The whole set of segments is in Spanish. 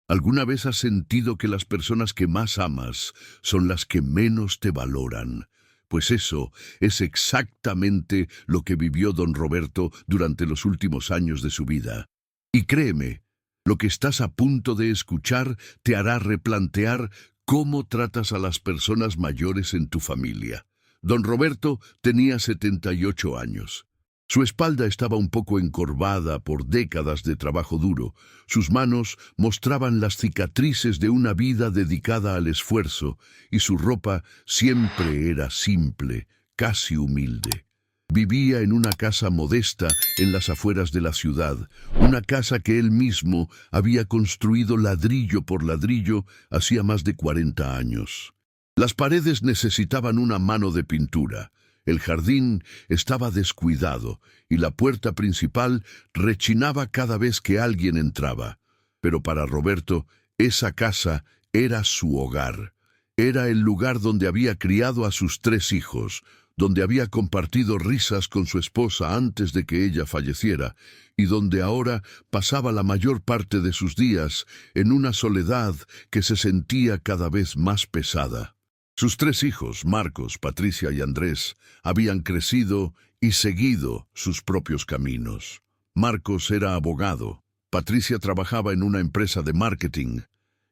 ¿Alguna vez has sentido que las personas que más amas son las que menos te valoran? Pues eso es exactamente lo que vivió don Roberto durante los últimos años de su vida. Y créeme, lo que estás a punto de escuchar te hará replantear cómo tratas a las personas mayores en tu familia. Don Roberto tenía 78 años. Su espalda estaba un poco encorvada por décadas de trabajo duro. Sus manos mostraban las cicatrices de una vida dedicada al esfuerzo, y su ropa siempre era simple, casi humilde. Vivía en una casa modesta en las afueras de la ciudad, una casa que él mismo había construido ladrillo por ladrillo hacía más de 40 años. Las paredes necesitaban una mano de pintura. El jardín estaba descuidado y la puerta principal rechinaba cada vez que alguien entraba. Pero para Roberto, esa casa era su hogar. Era el lugar donde había criado a sus 3 hijos, donde había compartido risas con su esposa antes de que ella falleciera, y donde ahora pasaba la mayor parte de sus días en una soledad que se sentía cada vez más pesada. Sus 3 hijos, Marcos, Patricia y Andrés, habían crecido y seguido sus propios caminos. Marcos era abogado, Patricia trabajaba en una empresa de marketing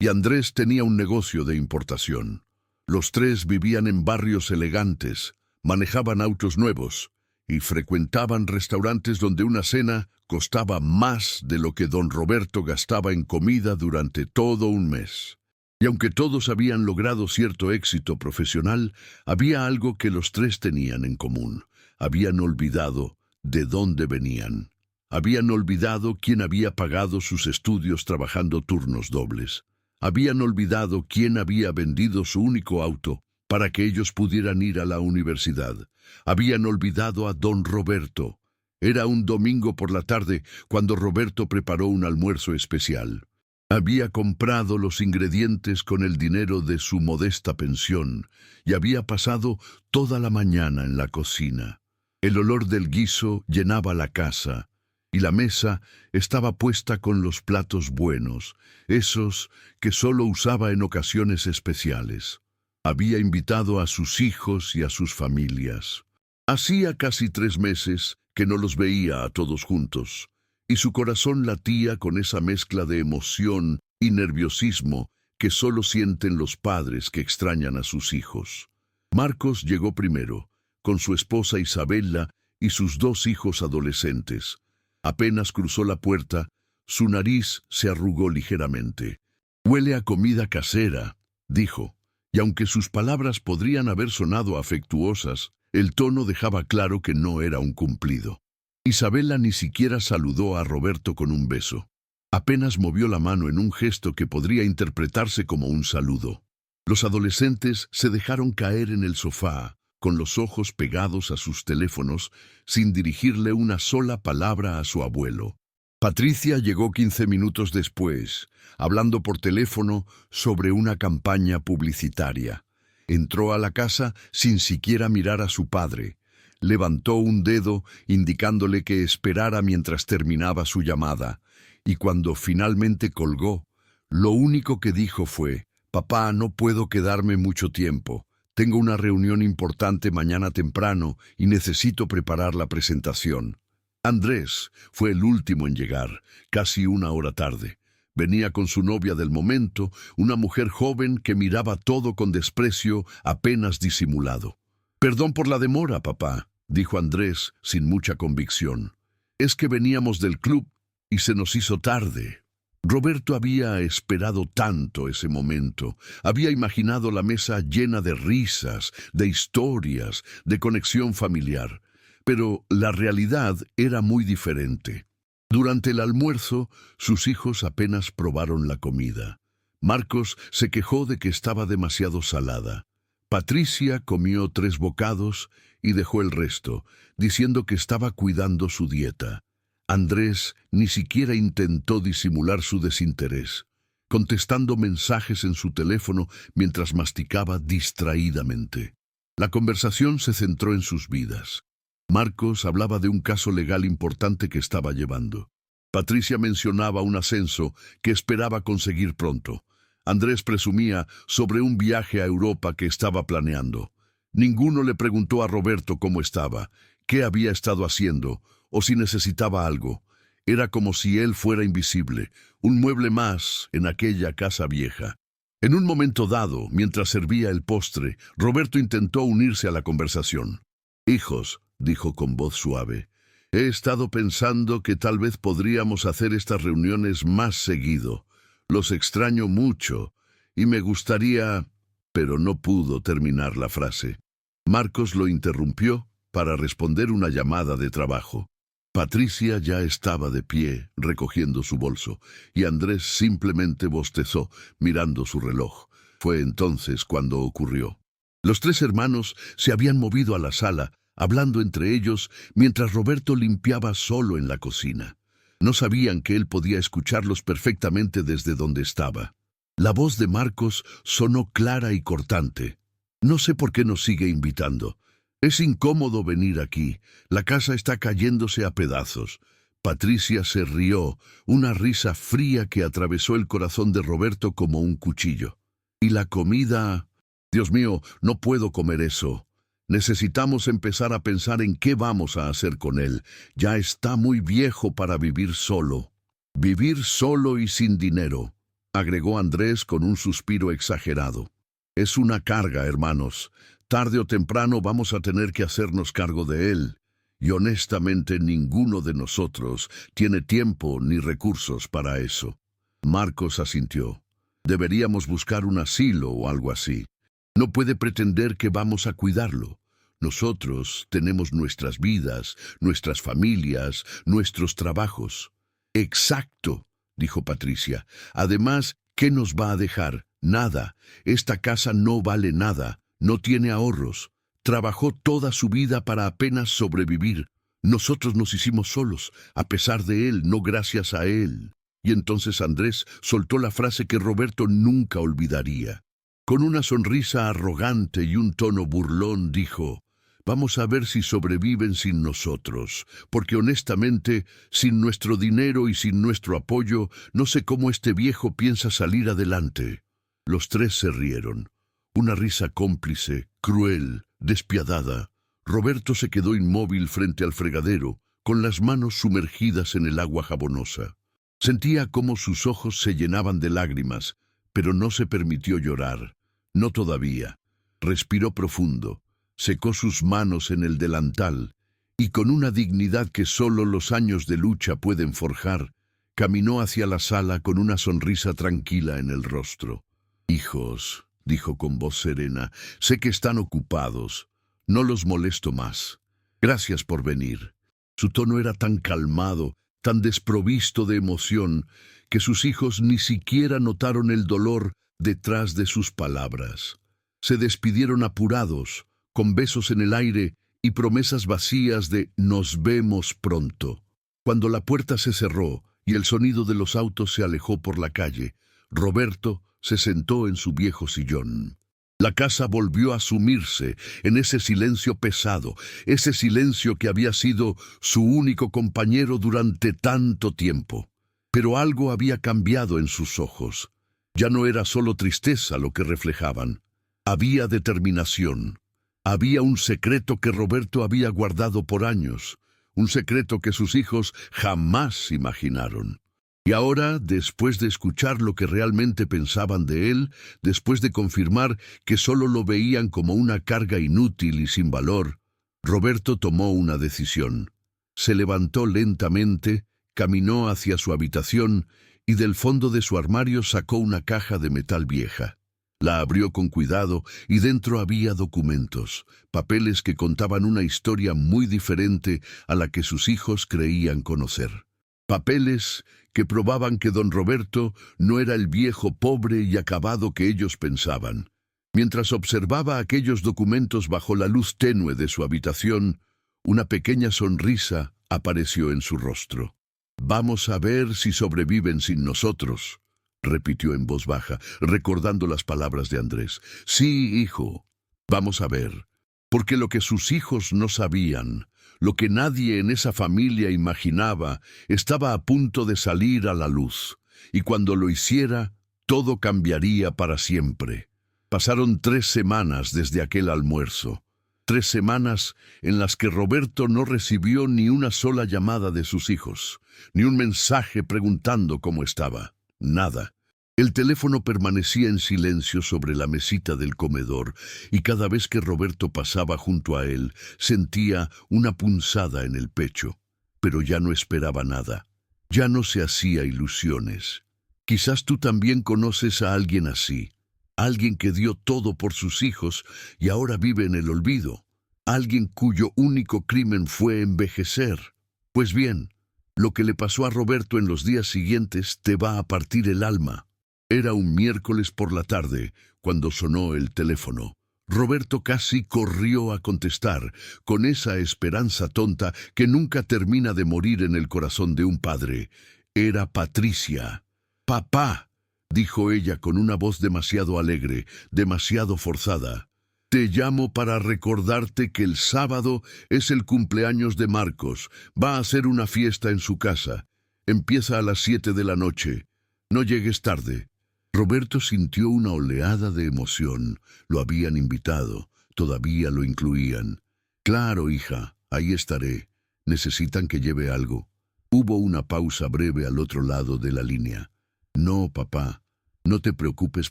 y Andrés tenía un negocio de importación. Los 3 vivían en barrios elegantes, manejaban autos nuevos y frecuentaban restaurantes donde una cena costaba más de lo que don Roberto gastaba en comida durante todo un mes. Y aunque todos habían logrado cierto éxito profesional, había algo que los 3 tenían en común. Habían olvidado de dónde venían. Habían olvidado quién había pagado sus estudios trabajando turnos dobles. Habían olvidado quién había vendido su único auto para que ellos pudieran ir a la universidad. Habían olvidado a don Roberto. Era un domingo por la tarde cuando Roberto preparó un almuerzo especial. Había comprado los ingredientes con el dinero de su modesta pensión y había pasado toda la mañana en la cocina. El olor del guiso llenaba la casa y la mesa estaba puesta con los platos buenos, esos que solo usaba en ocasiones especiales. Había invitado a sus hijos y a sus familias. Hacía casi 3 meses que no los veía a todos juntos, y su corazón latía con esa mezcla de emoción y nerviosismo que solo sienten los padres que extrañan a sus hijos. Marcos llegó primero, con su esposa Isabela y sus 2 hijos adolescentes. Apenas cruzó la puerta, su nariz se arrugó ligeramente. «Huele a comida casera», dijo, y aunque sus palabras podrían haber sonado afectuosas, el tono dejaba claro que no era un cumplido. Isabela ni siquiera saludó a Roberto con un beso. Apenas movió la mano en un gesto que podría interpretarse como un saludo. Los adolescentes se dejaron caer en el sofá, con los ojos pegados a sus teléfonos, sin dirigirle una sola palabra a su abuelo. Patricia llegó 15 minutos después, hablando por teléfono sobre una campaña publicitaria. Entró a la casa sin siquiera mirar a su padre. Levantó un dedo indicándole que esperara mientras terminaba su llamada, y cuando finalmente colgó, lo único que dijo fue: «Papá, no puedo quedarme mucho tiempo. Tengo una reunión importante mañana temprano y necesito preparar la presentación». Andrés fue el último en llegar, casi 1 hora tarde. Venía con su novia del momento, una mujer joven que miraba todo con desprecio apenas disimulado. «Perdón por la demora, papá», dijo Andrés sin mucha convicción. «Es que veníamos del club y se nos hizo tarde». Roberto había esperado tanto ese momento. Había imaginado la mesa llena de risas, de historias, de conexión familiar. Pero la realidad era muy diferente. Durante el almuerzo, sus hijos apenas probaron la comida. Marcos se quejó de que estaba demasiado salada. Patricia comió 3 bocados y dejó el resto, diciendo que estaba cuidando su dieta. Andrés ni siquiera intentó disimular su desinterés, contestando mensajes en su teléfono mientras masticaba distraídamente. La conversación se centró en sus vidas. Marcos hablaba de un caso legal importante que estaba llevando. Patricia mencionaba un ascenso que esperaba conseguir pronto. Andrés presumía sobre un viaje a Europa que estaba planeando. Ninguno le preguntó a Roberto cómo estaba, qué había estado haciendo o si necesitaba algo. Era como si él fuera invisible, un mueble más en aquella casa vieja. En un momento dado, mientras servía el postre, Roberto intentó unirse a la conversación. «Hijos», dijo con voz suave, «he estado pensando que tal vez podríamos hacer estas reuniones más seguido. Los extraño mucho y me gustaría...» Pero no pudo terminar la frase. Marcos lo interrumpió para responder una llamada de trabajo. Patricia ya estaba de pie, recogiendo su bolso, y Andrés simplemente bostezó, mirando su reloj. Fue entonces cuando ocurrió. Los tres hermanos se habían movido a la sala, hablando entre ellos, mientras Roberto limpiaba solo en la cocina. No sabían que él podía escucharlos perfectamente desde donde estaba. La voz de Marcos sonó clara y cortante. «No sé por qué nos sigue invitando. Es incómodo venir aquí. La casa está cayéndose a pedazos». Patricia se rió, una risa fría que atravesó el corazón de Roberto como un cuchillo. «¿Y la comida? Dios mío, no puedo comer eso. Necesitamos empezar a pensar en qué vamos a hacer con él. Ya está muy viejo para vivir solo». «Vivir solo y sin dinero», agregó Andrés con un suspiro exagerado. «Es una carga, hermanos. Tarde o temprano vamos a tener que hacernos cargo de él. Y honestamente ninguno de nosotros tiene tiempo ni recursos para eso». Marcos asintió. «Deberíamos buscar un asilo o algo así. No puede pretender que vamos a cuidarlo. Nosotros tenemos nuestras vidas, nuestras familias, nuestros trabajos». «Exacto», dijo Patricia. «Además, ¿qué nos va a dejar? Nada. Esta casa no vale nada. No tiene ahorros. Trabajó toda su vida para apenas sobrevivir. Nosotros nos hicimos solos, a pesar de él, no gracias a él». Y entonces Andrés soltó la frase que Roberto nunca olvidaría. Con una sonrisa arrogante y un tono burlón dijo: «Vamos a ver si sobreviven sin nosotros, porque honestamente, sin nuestro dinero y sin nuestro apoyo, no sé cómo este viejo piensa salir adelante». Los tres se rieron. Una risa cómplice, cruel, despiadada. Roberto se quedó inmóvil frente al fregadero, con las manos sumergidas en el agua jabonosa. Sentía cómo sus ojos se llenaban de lágrimas, pero no se permitió llorar. No todavía. Respiró profundo, secó sus manos en el delantal, y con una dignidad que solo los años de lucha pueden forjar, caminó hacia la sala con una sonrisa tranquila en el rostro. «Hijos», dijo con voz serena, «sé que están ocupados. No los molesto más. Gracias por venir». Su tono era tan calmado, tan desprovisto de emoción, que sus hijos ni siquiera notaron el dolor detrás de sus palabras. Se despidieron apurados, con besos en el aire y promesas vacías de «nos vemos pronto». Cuando la puerta se cerró y el sonido de los autos se alejó por la calle, Roberto se sentó en su viejo sillón. La casa volvió a sumirse en ese silencio pesado, ese silencio que había sido su único compañero durante tanto tiempo. Pero algo había cambiado en sus ojos. Ya no era solo tristeza lo que reflejaban. Había determinación. Había un secreto que Roberto había guardado por años, un secreto que sus hijos jamás imaginaron. Y ahora, después de escuchar lo que realmente pensaban de él, después de confirmar que solo lo veían como una carga inútil y sin valor, Roberto tomó una decisión. Se levantó lentamente, caminó hacia su habitación y del fondo de su armario sacó una caja de metal vieja. La abrió con cuidado y dentro había documentos, papeles que contaban una historia muy diferente a la que sus hijos creían conocer. Papeles que probaban que don Roberto no era el viejo pobre y acabado que ellos pensaban. Mientras observaba aquellos documentos bajo la luz tenue de su habitación, una pequeña sonrisa apareció en su rostro. «Vamos a ver si sobreviven sin nosotros», repitió en voz baja, recordando las palabras de Andrés. «Sí, hijo, vamos a ver». Porque lo que sus hijos no sabían, Lo que nadie en esa familia imaginaba estaba a punto de salir a la luz, y cuando lo hiciera, todo cambiaría para siempre. Pasaron 3 semanas desde aquel almuerzo. 3 semanas en las que Roberto no recibió ni una sola llamada de sus hijos, ni un mensaje preguntando cómo estaba. Nada. El teléfono permanecía en silencio sobre la mesita del comedor, y cada vez que Roberto pasaba junto a él, sentía una punzada en el pecho. Pero ya no esperaba nada. Ya no se hacía ilusiones. Quizás tú también conoces a alguien así. Alguien que dio todo por sus hijos y ahora vive en el olvido. Alguien cuyo único crimen fue envejecer. Pues bien, lo que le pasó a Roberto en los días siguientes te va a partir el alma. Era un miércoles por la tarde cuando sonó el teléfono. Roberto casi corrió a contestar, con esa esperanza tonta que nunca termina de morir en el corazón de un padre. Era Patricia. «Papá», dijo ella con una voz demasiado alegre, demasiado forzada. «Te llamo para recordarte que el sábado es el cumpleaños de Marcos. Va a hacer una fiesta en su casa. Empieza a las 7 de la noche. No llegues tarde». Roberto sintió una oleada de emoción. Lo habían invitado. Todavía lo incluían. «Claro, hija, ahí estaré. ¿Necesitan que lleve algo?» Hubo una pausa breve al otro lado de la línea. «No, papá, no te preocupes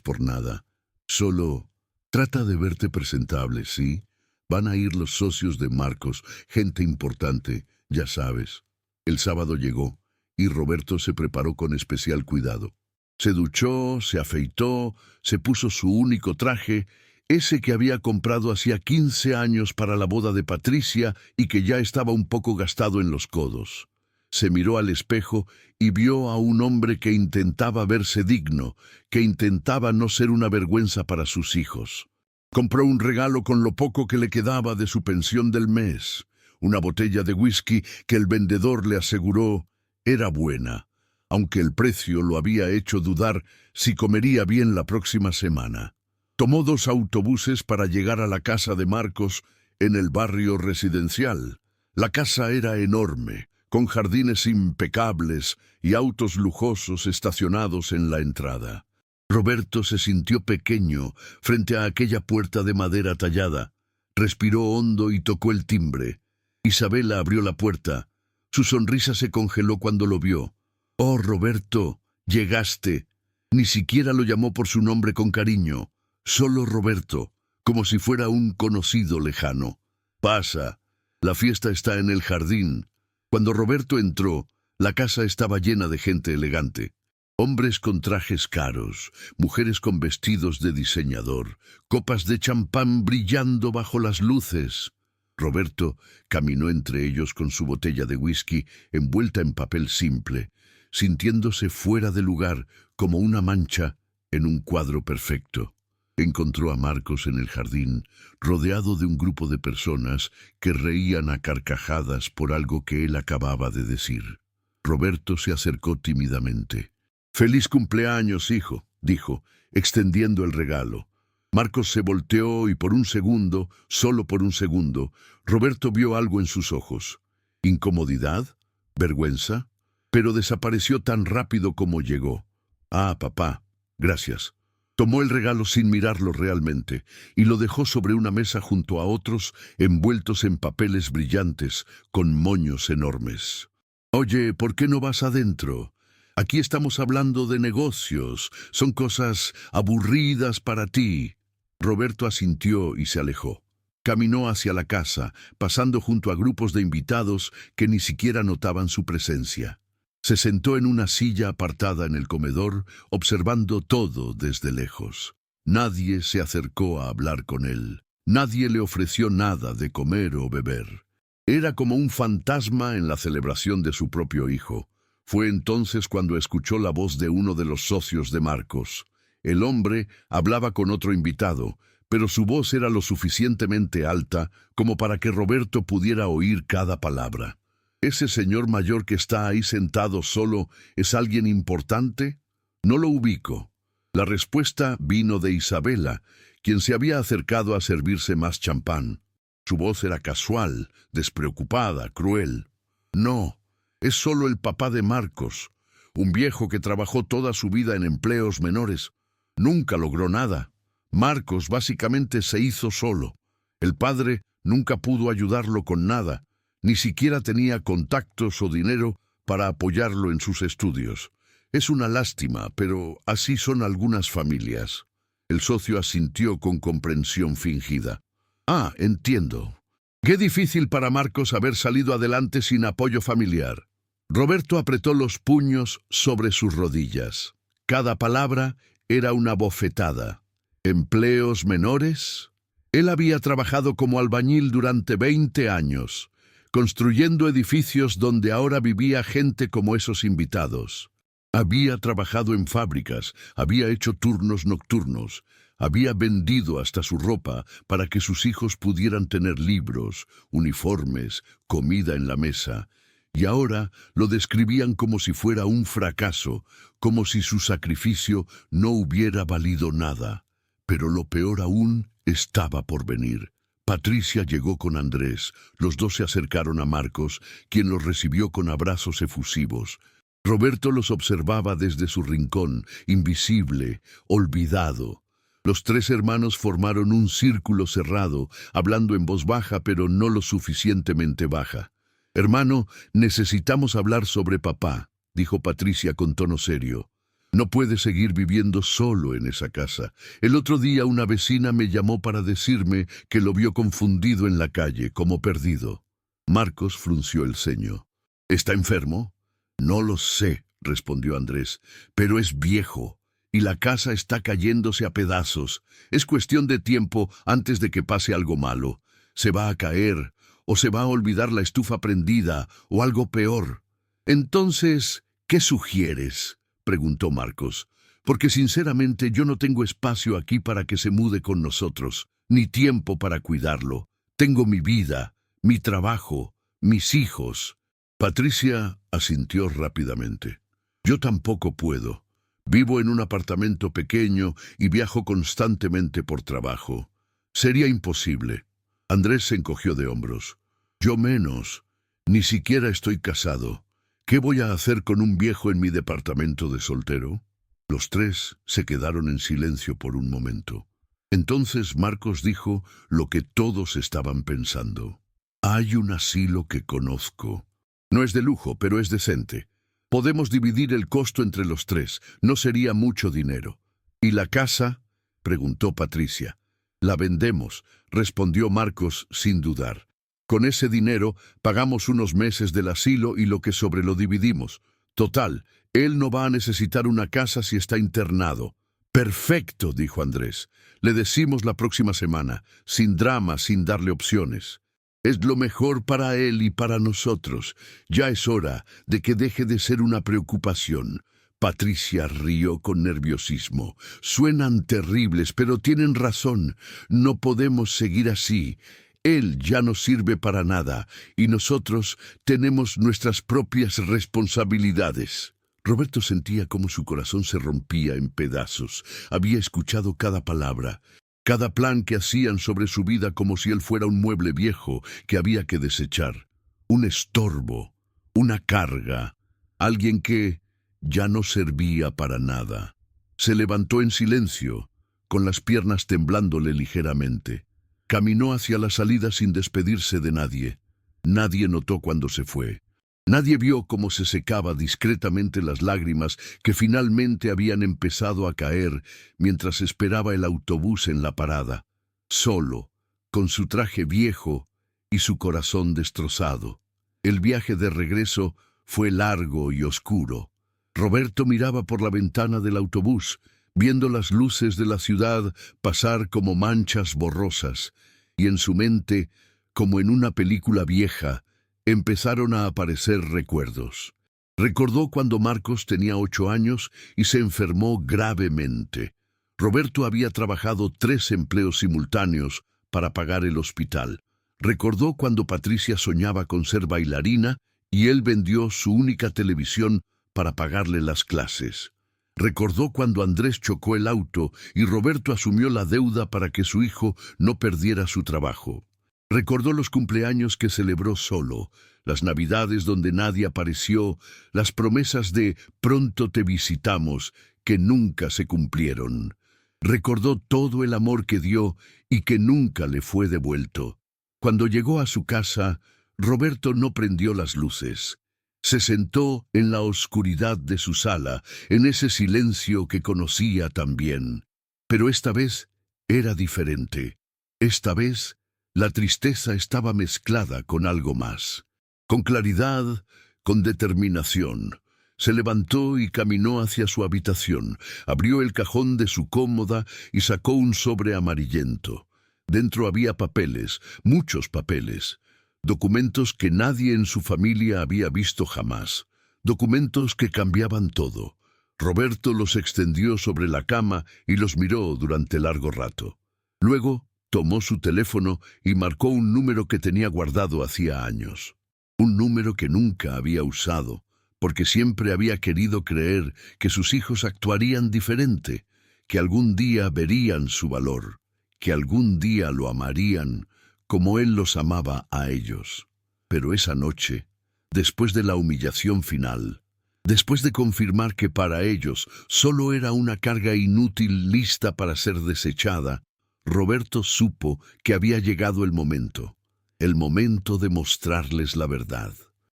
por nada. Solo trata de verte presentable, ¿sí? Van a ir los socios de Marcos, gente importante, ya sabes». El sábado llegó, y Roberto se preparó con especial cuidado. Se duchó, se afeitó, se puso su único traje, ese que había comprado hacía 15 años para la boda de Patricia y que ya estaba un poco gastado en los codos. Se miró al espejo y vio a un hombre que intentaba verse digno, que intentaba no ser una vergüenza para sus hijos. Compró un regalo con lo poco que le quedaba de su pensión del mes, una botella de whisky que el vendedor le aseguró era buena, aunque el precio lo había hecho dudar si comería bien la próxima semana. Tomó 2 autobuses para llegar a la casa de Marcos en el barrio residencial. La casa era enorme, con jardines impecables y autos lujosos estacionados en la entrada. Roberto se sintió pequeño frente a aquella puerta de madera tallada. Respiró hondo y tocó el timbre. Isabela abrió la puerta. Su sonrisa se congeló cuando lo vio. «Oh, Roberto, llegaste». Ni siquiera lo llamó por su nombre con cariño. Solo Roberto, como si fuera un conocido lejano. «Pasa. La fiesta está en el jardín». Cuando Roberto entró, la casa estaba llena de gente elegante. Hombres con trajes caros, mujeres con vestidos de diseñador, copas de champán brillando bajo las luces. Roberto caminó entre ellos con su botella de whisky envuelta en papel simple, sintiéndose fuera de lugar como una mancha en un cuadro perfecto. Encontró a Marcos en el jardín, rodeado de un grupo de personas que reían a carcajadas por algo que él acababa de decir. Roberto se acercó tímidamente. «Feliz cumpleaños, hijo», dijo, extendiendo el regalo. Marcos se volteó y por un segundo, solo por un segundo, Roberto vio algo en sus ojos. ¿Incomodidad? ¿Vergüenza? Pero desapareció tan rápido como llegó. «Ah, papá, gracias». Tomó el regalo sin mirarlo realmente y lo dejó sobre una mesa junto a otros envueltos en papeles brillantes con moños enormes. «Oye, ¿por qué no vas adentro? Aquí estamos hablando de negocios. Son cosas aburridas para ti». Roberto asintió y se alejó. Caminó hacia la casa, pasando junto a grupos de invitados que ni siquiera notaban su presencia. Se sentó en una silla apartada en el comedor, observando todo desde lejos. Nadie se acercó a hablar con él. Nadie le ofreció nada de comer o beber. Era como un fantasma en la celebración de su propio hijo. Fue entonces cuando escuchó la voz de uno de los socios de Marcos. El hombre hablaba con otro invitado, pero su voz era lo suficientemente alta como para que Roberto pudiera oír cada palabra. ¿Ese señor mayor que está ahí sentado solo es alguien importante? No lo ubico. La respuesta vino de Isabela, quien se había acercado a servirse más champán. Su voz era casual, despreocupada, cruel. No, es solo el papá de Marcos, un viejo que trabajó toda su vida en empleos menores. Nunca logró nada. Marcos básicamente se hizo solo. El padre nunca pudo ayudarlo con nada, ni siquiera tenía contactos o dinero para apoyarlo en sus estudios. Es una lástima, pero así son algunas familias. El socio asintió con comprensión fingida. Ah, entiendo. Qué difícil para Marcos haber salido adelante sin apoyo familiar. Roberto apretó los puños sobre sus rodillas. Cada palabra era una bofetada. ¿Empleos menores? Él había trabajado como albañil durante 20 años, construyendo edificios donde ahora vivía gente como esos invitados. Había trabajado en fábricas, había hecho turnos nocturnos, había vendido hasta su ropa para que sus hijos pudieran tener libros, uniformes, comida en la mesa, y ahora lo describían como si fuera un fracaso, como si su sacrificio no hubiera valido nada. Pero lo peor aún estaba por venir. Patricia llegó con Andrés. Los dos se acercaron a Marcos, quien los recibió con abrazos efusivos. Roberto los observaba desde su rincón, invisible, olvidado. Los tres hermanos formaron un círculo cerrado, hablando en voz baja, pero no lo suficientemente baja. «Hermano, necesitamos hablar sobre papá», dijo Patricia con tono serio. «No puede seguir viviendo solo en esa casa. El otro día una vecina me llamó para decirme que lo vio confundido en la calle, como perdido». Marcos frunció el ceño. «¿Está enfermo?» «No lo sé», respondió Andrés, «pero es viejo, y la casa está cayéndose a pedazos. Es cuestión de tiempo antes de que pase algo malo. Se va a caer, o se va a olvidar la estufa prendida, o algo peor». «Entonces, ¿qué sugieres?», preguntó Marcos. «Porque sinceramente yo no tengo espacio aquí para que se mude con nosotros, ni tiempo para cuidarlo. Tengo mi vida, mi trabajo, mis hijos». Patricia asintió rápidamente. «Yo tampoco puedo. Vivo en un apartamento pequeño y viajo constantemente por trabajo. Sería imposible». Andrés se encogió de hombros. «Yo menos. Ni siquiera estoy casado. ¿Qué voy a hacer con un viejo en mi departamento de soltero?» Los tres se quedaron en silencio por un momento. Entonces Marcos dijo lo que todos estaban pensando. «Hay un asilo que conozco. No es de lujo, pero es decente. Podemos dividir el costo entre los tres. No sería mucho dinero». «¿Y la casa?», preguntó Patricia. «La vendemos», respondió Marcos sin dudar. «Con ese dinero pagamos unos meses del asilo y lo que sobre lo dividimos. Total, él no va a necesitar una casa si está internado». «Perfecto», dijo Andrés. «Le decimos la próxima semana, sin drama, sin darle opciones. Es lo mejor para él y para nosotros. Ya es hora de que deje de ser una preocupación». Patricia rió con nerviosismo. «Suenan terribles, pero tienen razón. No podemos seguir así. Él ya no sirve para nada, y nosotros tenemos nuestras propias responsabilidades». Roberto sentía cómo su corazón se rompía en pedazos. Había escuchado cada palabra, cada plan que hacían sobre su vida como si él fuera un mueble viejo que había que desechar. Un estorbo, una carga, alguien que ya no servía para nada. Se levantó en silencio, con las piernas temblándole ligeramente. Caminó hacia la salida sin despedirse de nadie. Nadie notó cuando se fue. Nadie vio cómo se secaba discretamente las lágrimas que finalmente habían empezado a caer mientras esperaba el autobús en la parada. Solo, con su traje viejo y su corazón destrozado. El viaje de regreso fue largo y oscuro. Roberto miraba por la ventana del autobús, viendo las luces de la ciudad pasar como manchas borrosas, y en su mente, como en una película vieja, empezaron a aparecer recuerdos. Recordó cuando Marcos tenía 8 años y se enfermó gravemente. Roberto había trabajado 3 empleos simultáneos para pagar el hospital. Recordó cuando Patricia soñaba con ser bailarina y él vendió su única televisión para pagarle las clases. Recordó cuando Andrés chocó el auto y Roberto asumió la deuda para que su hijo no perdiera su trabajo. Recordó los cumpleaños que celebró solo, las navidades donde nadie apareció, las promesas de «pronto te visitamos» que nunca se cumplieron. Recordó todo el amor que dio y que nunca le fue devuelto. Cuando llegó a su casa, Roberto no prendió las luces. Se sentó en la oscuridad de su sala, en ese silencio que conocía tan bien. Pero esta vez era diferente. Esta vez la tristeza estaba mezclada con algo más. Con claridad, con determinación. Se levantó y caminó hacia su habitación, abrió el cajón de su cómoda y sacó un sobre amarillento. Dentro había papeles, muchos papeles, documentos que nadie en su familia había visto jamás, documentos que cambiaban todo. Roberto los extendió sobre la cama y los miró durante largo rato. Luego tomó su teléfono y marcó un número que tenía guardado hacía años. Un número que nunca había usado, porque siempre había querido creer que sus hijos actuarían diferente, que algún día verían su valor, que algún día lo amarían como él los amaba a ellos. Pero esa noche, después de la humillación final, después de confirmar que para ellos solo era una carga inútil lista para ser desechada, Roberto supo que había llegado el momento de mostrarles la verdad.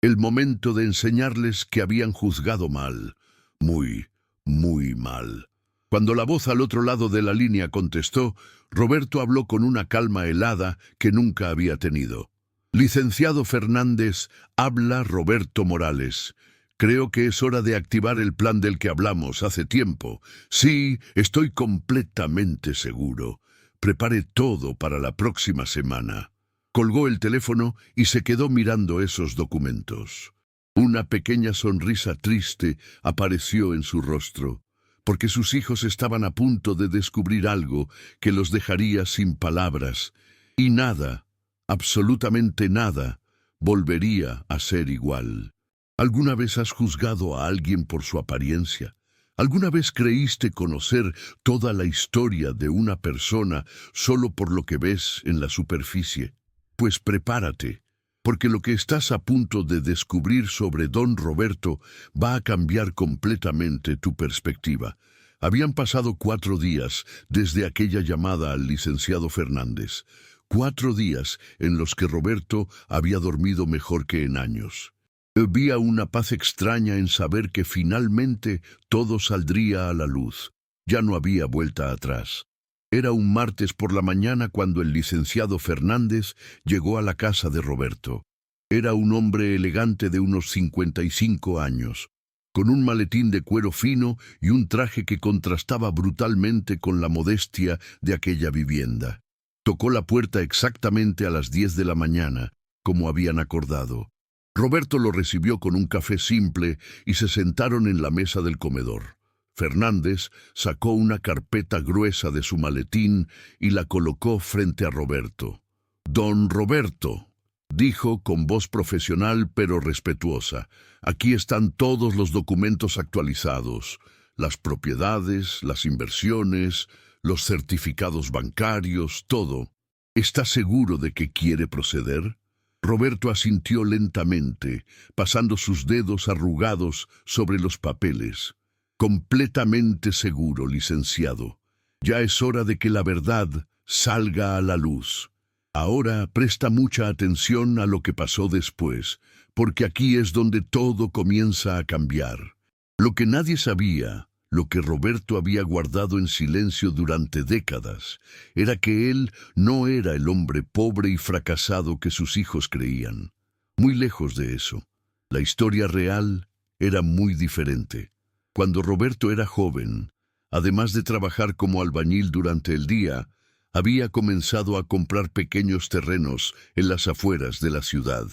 El momento de enseñarles que habían juzgado mal, muy, muy mal. Cuando la voz al otro lado de la línea contestó, Roberto habló con una calma helada que nunca había tenido. Licenciado Fernández, habla Roberto Morales. Creo que es hora de activar el plan del que hablamos hace tiempo. Sí, estoy completamente seguro. Prepare todo para la próxima semana. Colgó el teléfono y se quedó mirando esos documentos. Una pequeña sonrisa triste apareció en su rostro, porque sus hijos estaban a punto de descubrir algo que los dejaría sin palabras, y nada, absolutamente nada, volvería a ser igual. ¿Alguna vez has juzgado a alguien por su apariencia? ¿Alguna vez creíste conocer toda la historia de una persona solo por lo que ves en la superficie? Pues prepárate, porque lo que estás a punto de descubrir sobre don Roberto va a cambiar completamente tu perspectiva. Habían pasado 4 días desde aquella llamada al licenciado Fernández. 4 días en los que Roberto había dormido mejor que en años. Había una paz extraña en saber que finalmente todo saldría a la luz. Ya no había vuelta atrás. Era un martes por la mañana cuando el licenciado Fernández llegó a la casa de Roberto. Era un hombre elegante de unos 55 años, con un maletín de cuero fino y un traje que contrastaba brutalmente con la modestia de aquella vivienda. Tocó la puerta exactamente a las 10 de la mañana, como habían acordado. Roberto lo recibió con un café simple y se sentaron en la mesa del comedor. Fernández sacó una carpeta gruesa de su maletín y la colocó frente a Roberto. «Don Roberto», dijo con voz profesional pero respetuosa, «aquí están todos los documentos actualizados, las propiedades, las inversiones, los certificados bancarios, todo. ¿Está seguro de que quiere proceder?» Roberto asintió lentamente, pasando sus dedos arrugados sobre los papeles. «Completamente seguro, licenciado. Ya es hora de que la verdad salga a la luz. Ahora presta mucha atención a lo que pasó después, porque aquí es donde todo comienza a cambiar». Lo que nadie sabía, lo que Roberto había guardado en silencio durante décadas, era que él no era el hombre pobre y fracasado que sus hijos creían. Muy lejos de eso. La historia real era muy diferente. Cuando Roberto era joven, además de trabajar como albañil durante el día, había comenzado a comprar pequeños terrenos en las afueras de la ciudad.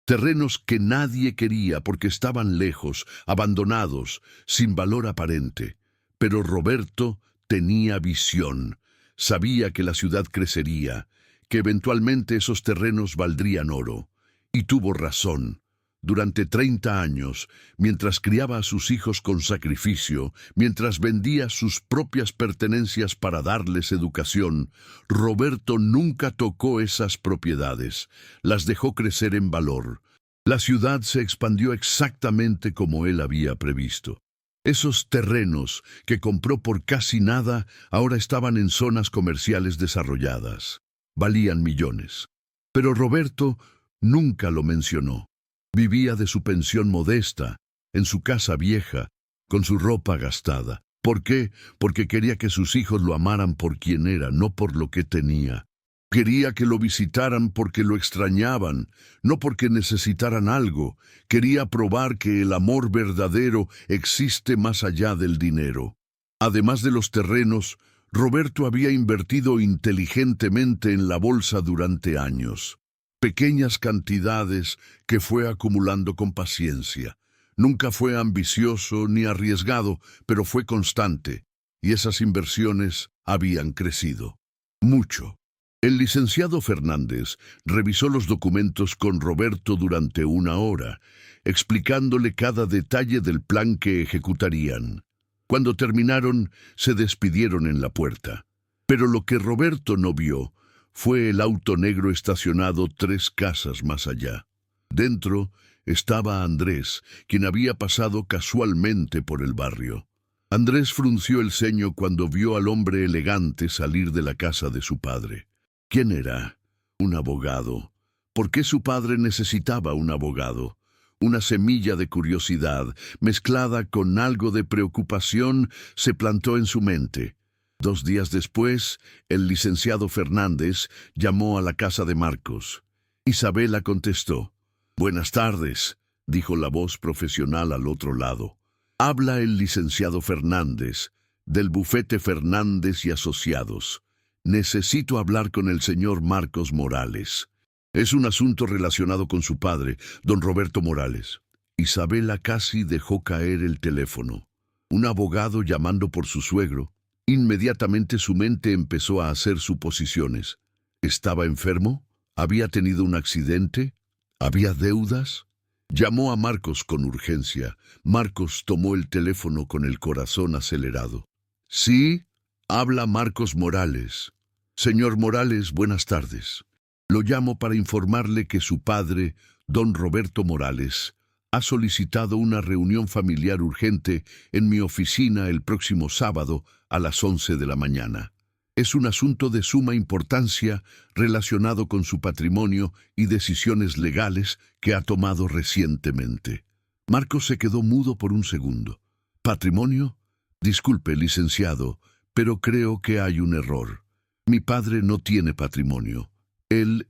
Terrenos que nadie quería porque estaban lejos, abandonados, sin valor aparente. Pero Roberto tenía visión. Sabía que la ciudad crecería, que eventualmente esos terrenos valdrían oro. Y tuvo razón. Durante 30 años, mientras criaba a sus hijos con sacrificio, mientras vendía sus propias pertenencias para darles educación, Roberto nunca tocó esas propiedades, las dejó crecer en valor. La ciudad se expandió exactamente como él había previsto. Esos terrenos que compró por casi nada ahora estaban en zonas comerciales desarrolladas. Valían millones. Pero Roberto nunca lo mencionó. Vivía de su pensión modesta, en su casa vieja, con su ropa gastada. ¿Por qué? Porque quería que sus hijos lo amaran por quien era, no por lo que tenía. Quería que lo visitaran porque lo extrañaban, no porque necesitaran algo. Quería probar que el amor verdadero existe más allá del dinero. Además de los terrenos, Roberto había invertido inteligentemente en la bolsa durante años. Pequeñas cantidades que fue acumulando con paciencia. Nunca fue ambicioso ni arriesgado, pero fue constante, y esas inversiones habían crecido. Mucho. El licenciado Fernández revisó los documentos con Roberto durante 1 hora, explicándole cada detalle del plan que ejecutarían. Cuando terminaron, se despidieron en la puerta. Pero lo que Roberto no vio fue el auto negro estacionado 3 casas más allá. Dentro estaba Andrés, quien había pasado casualmente por el barrio. Andrés frunció el ceño cuando vio al hombre elegante salir de la casa de su padre. ¿Quién era? Un abogado. ¿Por qué su padre necesitaba un abogado? Una semilla de curiosidad, mezclada con algo de preocupación, se plantó en su mente. 2 días después, el licenciado Fernández llamó a la casa de Marcos. Isabela contestó. «Buenas tardes», dijo la voz profesional al otro lado. «Habla el licenciado Fernández, del bufete Fernández y Asociados. Necesito hablar con el señor Marcos Morales. Es un asunto relacionado con su padre, don Roberto Morales». Isabela casi dejó caer el teléfono. Un abogado llamando por su suegro. Inmediatamente su mente empezó a hacer suposiciones. ¿Estaba enfermo? ¿Había tenido un accidente? ¿Había deudas? Llamó a Marcos con urgencia. Marcos tomó el teléfono con el corazón acelerado. «Sí, habla Marcos Morales». «Señor Morales, buenas tardes. Lo llamo para informarle que su padre, don Roberto Morales, ha solicitado una reunión familiar urgente en mi oficina el próximo sábado a las 11 de la mañana. Es un asunto de suma importancia relacionado con su patrimonio y decisiones legales que ha tomado recientemente». Marcos se quedó mudo por un segundo. «¿Patrimonio? Disculpe, licenciado, pero creo que hay un error. Mi padre no tiene patrimonio. Él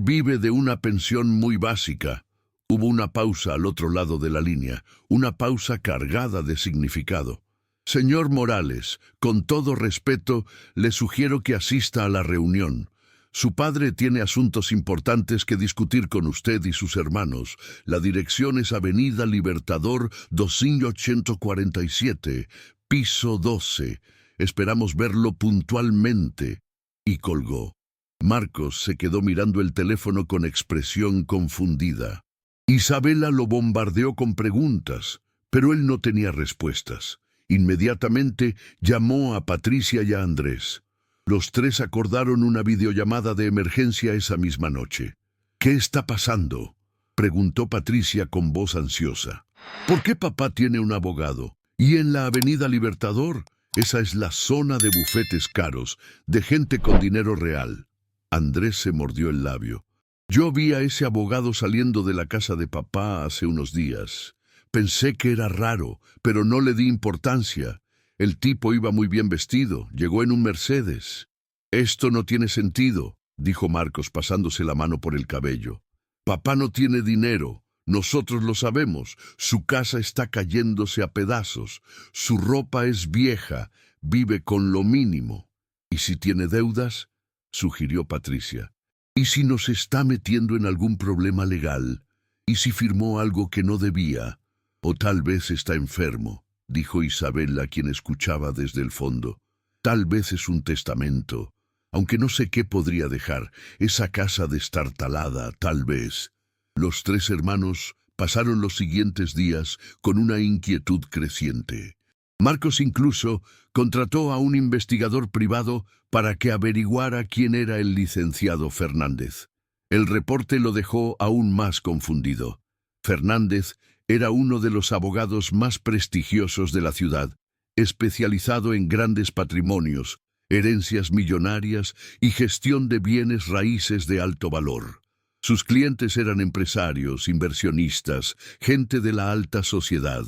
vive de una pensión muy básica». Hubo una pausa al otro lado de la línea, una pausa cargada de significado. «Señor Morales, con todo respeto, le sugiero que asista a la reunión. Su padre tiene asuntos importantes que discutir con usted y sus hermanos. La dirección es Avenida Libertador 2847, piso 12. Esperamos verlo puntualmente». Y colgó. Marcos se quedó mirando el teléfono con expresión confundida. Isabela lo bombardeó con preguntas, pero él no tenía respuestas. Inmediatamente llamó a Patricia y a Andrés. Los 3 acordaron una videollamada de emergencia esa misma noche. «¿Qué está pasando?», preguntó Patricia con voz ansiosa. «¿Por qué papá tiene un abogado? Y en la Avenida Libertador, esa es la zona de bufetes caros, de gente con dinero real». Andrés se mordió el labio. «Yo vi a ese abogado saliendo de la casa de papá hace unos días. Pensé que era raro, pero no le di importancia. El tipo iba muy bien vestido, llegó en un Mercedes». «Esto no tiene sentido», dijo Marcos pasándose la mano por el cabello. «Papá no tiene dinero, nosotros lo sabemos. Su casa está cayéndose a pedazos, su ropa es vieja, vive con lo mínimo». «¿Y si tiene deudas?», sugirió Patricia. «¿Y si nos está metiendo en algún problema legal? ¿Y si firmó algo que no debía? O tal vez está enfermo», dijo Isabela, quien escuchaba desde el fondo. «Tal vez es un testamento, aunque no sé qué podría dejar. Esa casa destartalada, tal vez». Los tres hermanos pasaron los siguientes días con una inquietud creciente. Marcos incluso contrató a un investigador privado para que averiguara quién era el licenciado Fernández. El reporte lo dejó aún más confundido. Fernández era uno de los abogados más prestigiosos de la ciudad, especializado en grandes patrimonios, herencias millonarias y gestión de bienes raíces de alto valor. Sus clientes eran empresarios, inversionistas, gente de la alta sociedad.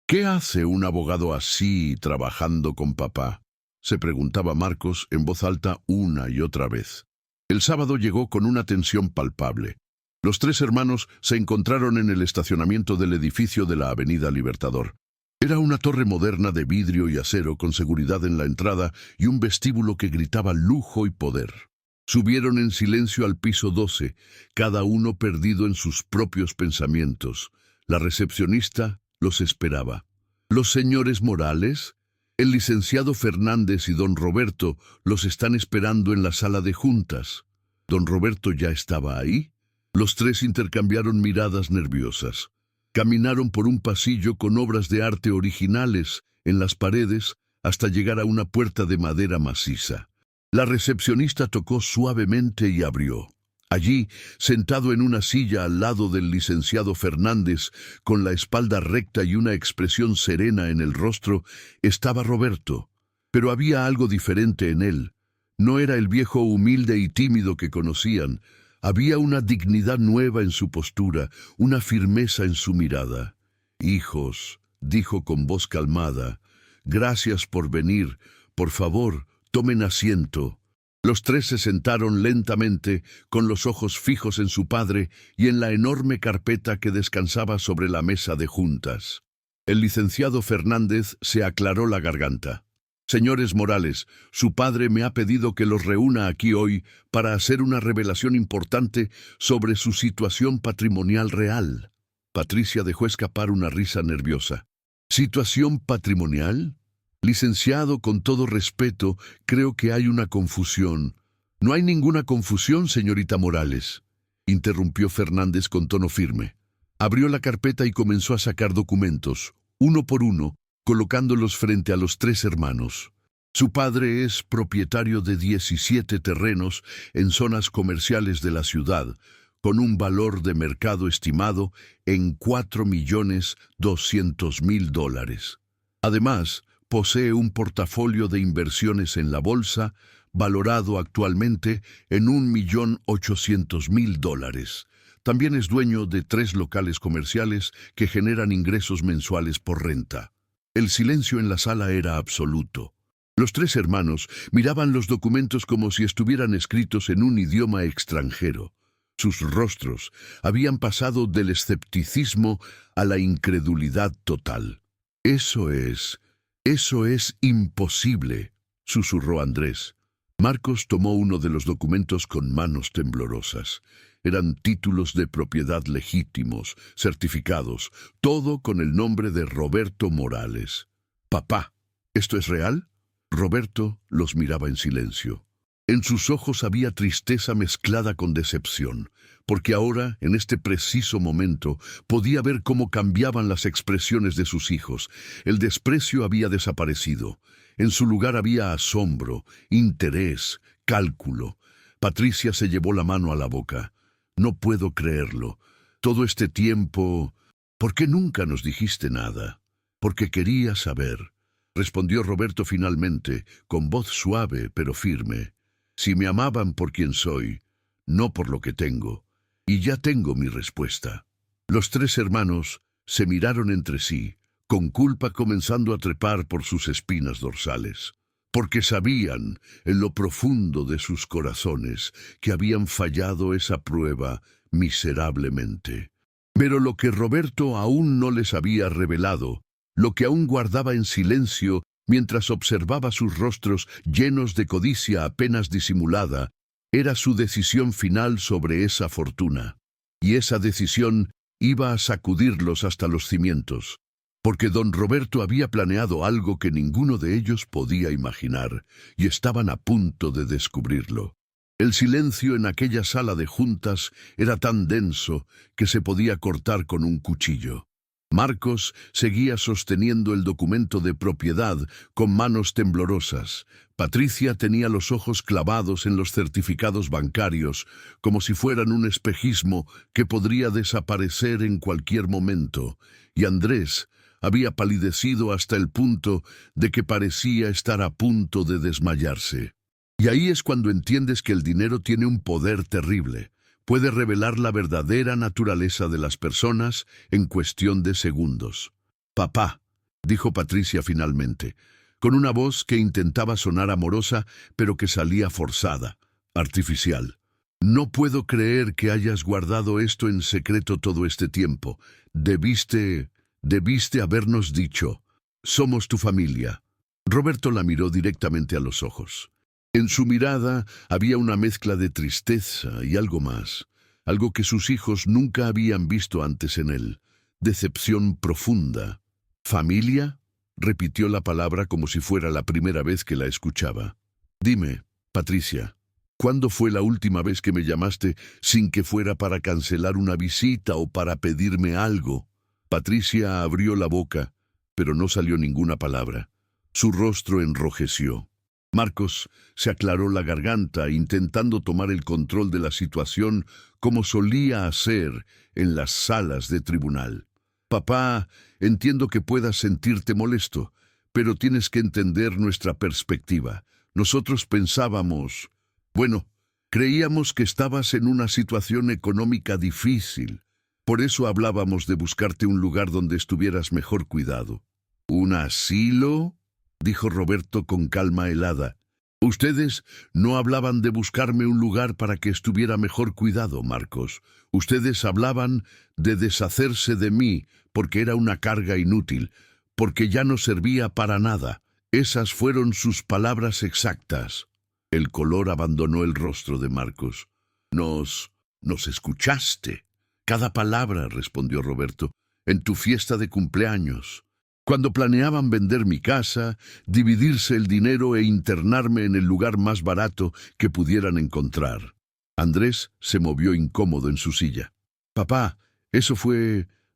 ¿Qué hace un abogado así trabajando con papá?, se preguntaba Marcos en voz alta una y otra vez. El sábado llegó con una tensión palpable. Los tres hermanos se encontraron en el estacionamiento del edificio de la Avenida Libertador. Era una torre moderna de vidrio y acero con seguridad en la entrada y un vestíbulo que gritaba lujo y poder. Subieron en silencio al piso 12, cada uno perdido en sus propios pensamientos. La recepcionista los esperaba. Los señores Morales, el licenciado Fernández y don Roberto los están esperando en la sala de juntas. ¿Don Roberto ya estaba ahí? Los tres intercambiaron miradas nerviosas. Caminaron por un pasillo con obras de arte originales en las paredes hasta llegar a una puerta de madera maciza. La recepcionista tocó suavemente y abrió. Allí, sentado en una silla al lado del licenciado Fernández, con la espalda recta y una expresión serena en el rostro, estaba Roberto. Pero había algo diferente en él. No era el viejo humilde y tímido que conocían. Había una dignidad nueva en su postura, una firmeza en su mirada. «Hijos», dijo con voz calmada, «gracias por venir. Por favor, tomen asiento». Los tres se sentaron lentamente, con los ojos fijos en su padre y en la enorme carpeta que descansaba sobre la mesa de juntas. El licenciado Fernández se aclaró la garganta. «Señores Morales, su padre me ha pedido que los reúna aquí hoy para hacer una revelación importante sobre su situación patrimonial real». Patricia dejó escapar una risa nerviosa. «¿Situación patrimonial? Licenciado, con todo respeto, creo que hay una confusión». «No hay ninguna confusión, señorita Morales», interrumpió Fernández con tono firme. Abrió la carpeta y comenzó a sacar documentos, uno por uno, colocándolos frente a los tres hermanos. Su padre es propietario de 17 terrenos en zonas comerciales de la ciudad, con un valor de mercado estimado en $4.200.000. Además, posee un portafolio de inversiones en la bolsa, valorado actualmente en $1.800.000. También es dueño de 3 locales comerciales que generan ingresos mensuales por renta. El silencio en la sala era absoluto. Los tres hermanos miraban los documentos como si estuvieran escritos en un idioma extranjero. Sus rostros habían pasado del escepticismo a la incredulidad total. Eso es imposible», susurró Andrés. Marcos tomó uno de los documentos con manos temblorosas. Eran títulos de propiedad legítimos, certificados, todo con el nombre de Roberto Morales. «Papá, ¿esto es real?». Roberto los miraba en silencio. En sus ojos había tristeza mezclada con decepción, porque ahora, en este preciso momento, podía ver cómo cambiaban las expresiones de sus hijos. El desprecio había desaparecido. En su lugar había asombro, interés, cálculo. Patricia se llevó la mano a la boca. «No puedo creerlo. Todo este tiempo... ¿Por qué nunca nos dijiste nada?». «Porque quería saber», respondió Roberto finalmente, con voz suave pero firme. «Si me amaban por quien soy, no por lo que tengo. Y ya tengo mi respuesta». Los tres hermanos se miraron entre sí, con culpa comenzando a trepar por sus espinas dorsales, porque sabían, en lo profundo de sus corazones, que habían fallado esa prueba miserablemente. Pero lo que Roberto aún no les había revelado, lo que aún guardaba en silencio mientras observaba sus rostros llenos de codicia apenas disimulada, era su decisión final sobre esa fortuna. Y esa decisión iba a sacudirlos hasta los cimientos, porque don Roberto había planeado algo que ninguno de ellos podía imaginar, y estaban a punto de descubrirlo. El silencio en aquella sala de juntas era tan denso que se podía cortar con un cuchillo. Marcos seguía sosteniendo el documento de propiedad con manos temblorosas. Patricia tenía los ojos clavados en los certificados bancarios, como si fueran un espejismo que podría desaparecer en cualquier momento. Y Andrés había palidecido hasta el punto de que parecía estar a punto de desmayarse. Y ahí es cuando entiendes que el dinero tiene un poder terrible. Puede revelar la verdadera naturaleza de las personas en cuestión de segundos. «Papá», dijo Patricia finalmente, con una voz que intentaba sonar amorosa, pero que salía forzada, artificial. «No puedo creer que hayas guardado esto en secreto todo este tiempo. Debiste habernos dicho. Somos tu familia». Roberto la miró directamente a los ojos. En su mirada había una mezcla de tristeza y algo más, algo que sus hijos nunca habían visto antes en él, decepción profunda. «¿Familia?», repitió la palabra como si fuera la primera vez que la escuchaba. «Dime, Patricia, ¿cuándo fue la última vez que me llamaste sin que fuera para cancelar una visita o para pedirme algo?» Patricia abrió la boca, pero no salió ninguna palabra. Su rostro enrojeció. Marcos se aclaró la garganta intentando tomar el control de la situación como solía hacer en las salas de tribunal. «Papá, entiendo que puedas sentirte molesto, pero tienes que entender nuestra perspectiva. Nosotros pensábamos... Bueno, creíamos que estabas en una situación económica difícil. Por eso hablábamos de buscarte un lugar donde estuvieras mejor cuidado». «¿Un asilo?», dijo Roberto con calma helada. «Ustedes no hablaban de buscarme un lugar para que estuviera mejor cuidado, Marcos. Ustedes hablaban de deshacerse de mí porque era una carga inútil, porque ya no servía para nada. Esas fueron sus palabras exactas». El color abandonó el rostro de Marcos. Nos escuchaste. «Cada palabra», respondió Roberto, «en tu fiesta de cumpleaños. Cuando planeaban vender mi casa, dividirse el dinero e internarme en el lugar más barato que pudieran encontrar». Andrés se movió incómodo en su silla. «Papá,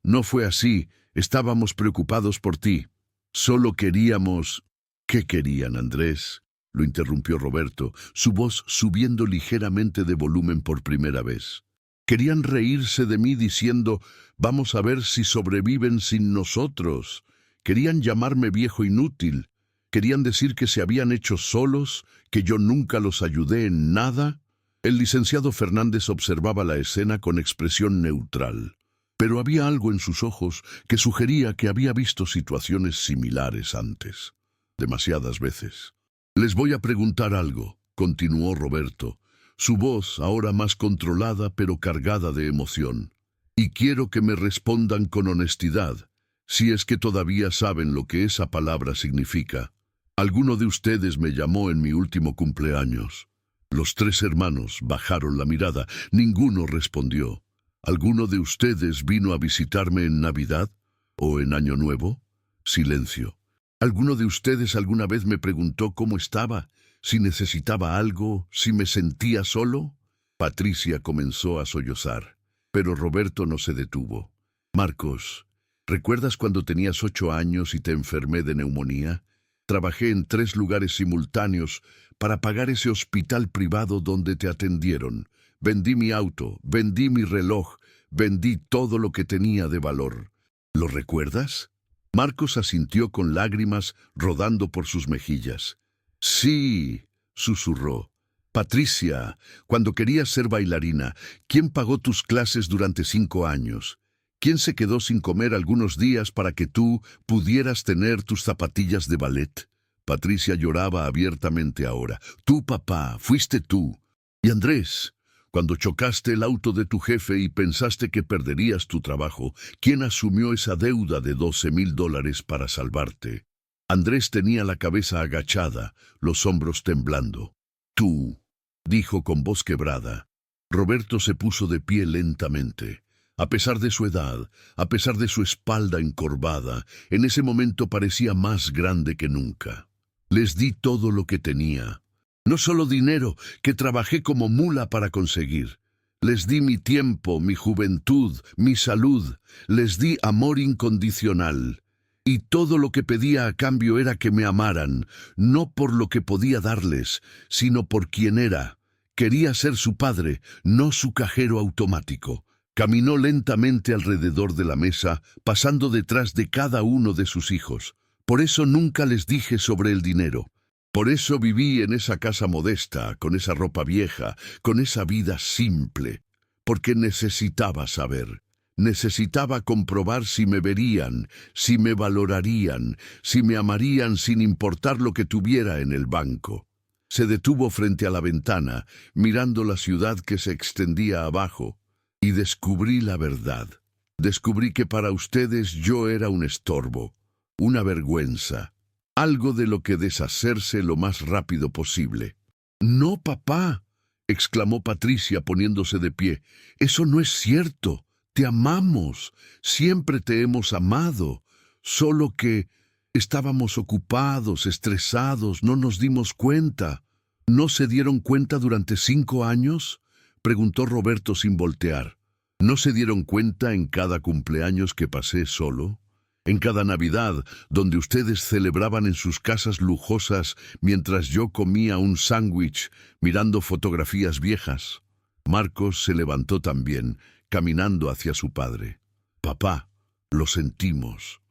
no fue así. Estábamos preocupados por ti. Solo queríamos...» «¿Qué querían, Andrés?», lo interrumpió Roberto, su voz subiendo ligeramente de volumen por primera vez. «Querían reírse de mí diciendo, vamos a ver si sobreviven sin nosotros. Querían llamarme viejo inútil. Querían decir que se habían hecho solos, que yo nunca los ayudé en nada». El licenciado Fernández observaba la escena con expresión neutral, pero había algo en sus ojos que sugería que había visto situaciones similares antes, demasiadas veces. «Les voy a preguntar algo», continuó Roberto, su voz ahora más controlada pero cargada de emoción. «Y quiero que me respondan con honestidad, si es que todavía saben lo que esa palabra significa. Alguno de ustedes me llamó en mi último cumpleaños». Los tres hermanos bajaron la mirada. Ninguno respondió. «¿Alguno de ustedes vino a visitarme en Navidad o en Año Nuevo?» Silencio. «¿Alguno de ustedes alguna vez me preguntó cómo estaba, si necesitaba algo, si me sentía solo?» Patricia comenzó a sollozar, pero Roberto no se detuvo. «Marcos, ¿recuerdas cuando tenías 8 años y te enfermé de neumonía? Trabajé en 3 lugares simultáneos para pagar ese hospital privado donde te atendieron. Vendí mi auto, vendí mi reloj, vendí todo lo que tenía de valor. ¿Lo recuerdas?» Marcos asintió con lágrimas rodando por sus mejillas. «Sí», susurró. «Patricia, cuando querías ser bailarina, ¿quién pagó tus clases durante 5 años? ¿Quién se quedó sin comer algunos días para que tú pudieras tener tus zapatillas de ballet?» Patricia lloraba abiertamente ahora. «Tú, papá, fuiste tú. Y Andrés, cuando chocaste el auto de tu jefe y pensaste que perderías tu trabajo, ¿quién asumió esa deuda de $12,000 para salvarte?» Andrés tenía la cabeza agachada, los hombros temblando. «Tú», dijo con voz quebrada. Roberto se puso de pie lentamente. A pesar de su edad, a pesar de su espalda encorvada, en ese momento parecía más grande que nunca. «Les di todo lo que tenía. No solo dinero, que trabajé como mula para conseguir. Les di mi tiempo, mi juventud, mi salud, les di amor incondicional. Y todo lo que pedía a cambio era que me amaran, no por lo que podía darles, sino por quien era. Quería ser su padre, no su cajero automático. Caminó lentamente alrededor de la mesa, pasando detrás de cada uno de sus hijos. Por eso nunca les dije sobre el dinero. Por eso viví en esa casa modesta, con esa ropa vieja, con esa vida simple. Porque necesitaba saber. Necesitaba comprobar si me verían, si me valorarían, si me amarían sin importar lo que tuviera en el banco. Se detuvo frente a la ventana, mirando la ciudad que se extendía abajo, y descubrí la verdad. Descubrí que para ustedes yo era un estorbo, una vergüenza, algo de lo que deshacerse lo más rápido posible. «No, papá», exclamó Patricia poniéndose de pie. «Eso no es cierto. Te amamos. Siempre te hemos amado. Solo que estábamos ocupados, estresados, no nos dimos cuenta». «¿No se dieron cuenta durante 5 años?» preguntó Roberto sin voltear. «¿No se dieron cuenta en cada cumpleaños que pasé solo? En cada Navidad, donde ustedes celebraban en sus casas lujosas mientras yo comía un sándwich mirando fotografías viejas?» Marcos se levantó también, caminando hacia su padre. «Papá, lo sentimos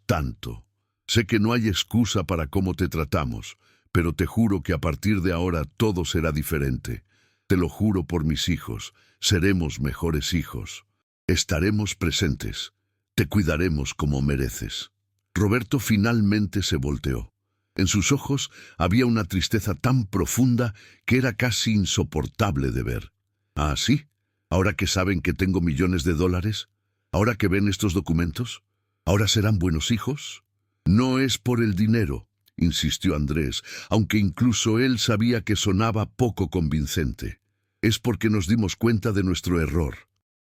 tanto. Sé que no hay excusa para cómo te tratamos, pero te juro que a partir de ahora todo será diferente. Te lo juro por mis hijos, seremos mejores hijos. Estaremos presentes. Te cuidaremos como mereces». Roberto finalmente se volteó. En sus ojos había una tristeza tan profunda que era casi insoportable de ver. «¿Ah, sí? ¿Ahora que saben que tengo millones de dólares? ¿Ahora que ven estos documentos? ¿Ahora serán buenos hijos?» «No es por el dinero», insistió Andrés, aunque incluso él sabía que sonaba poco convincente. «Es porque nos dimos cuenta de nuestro error.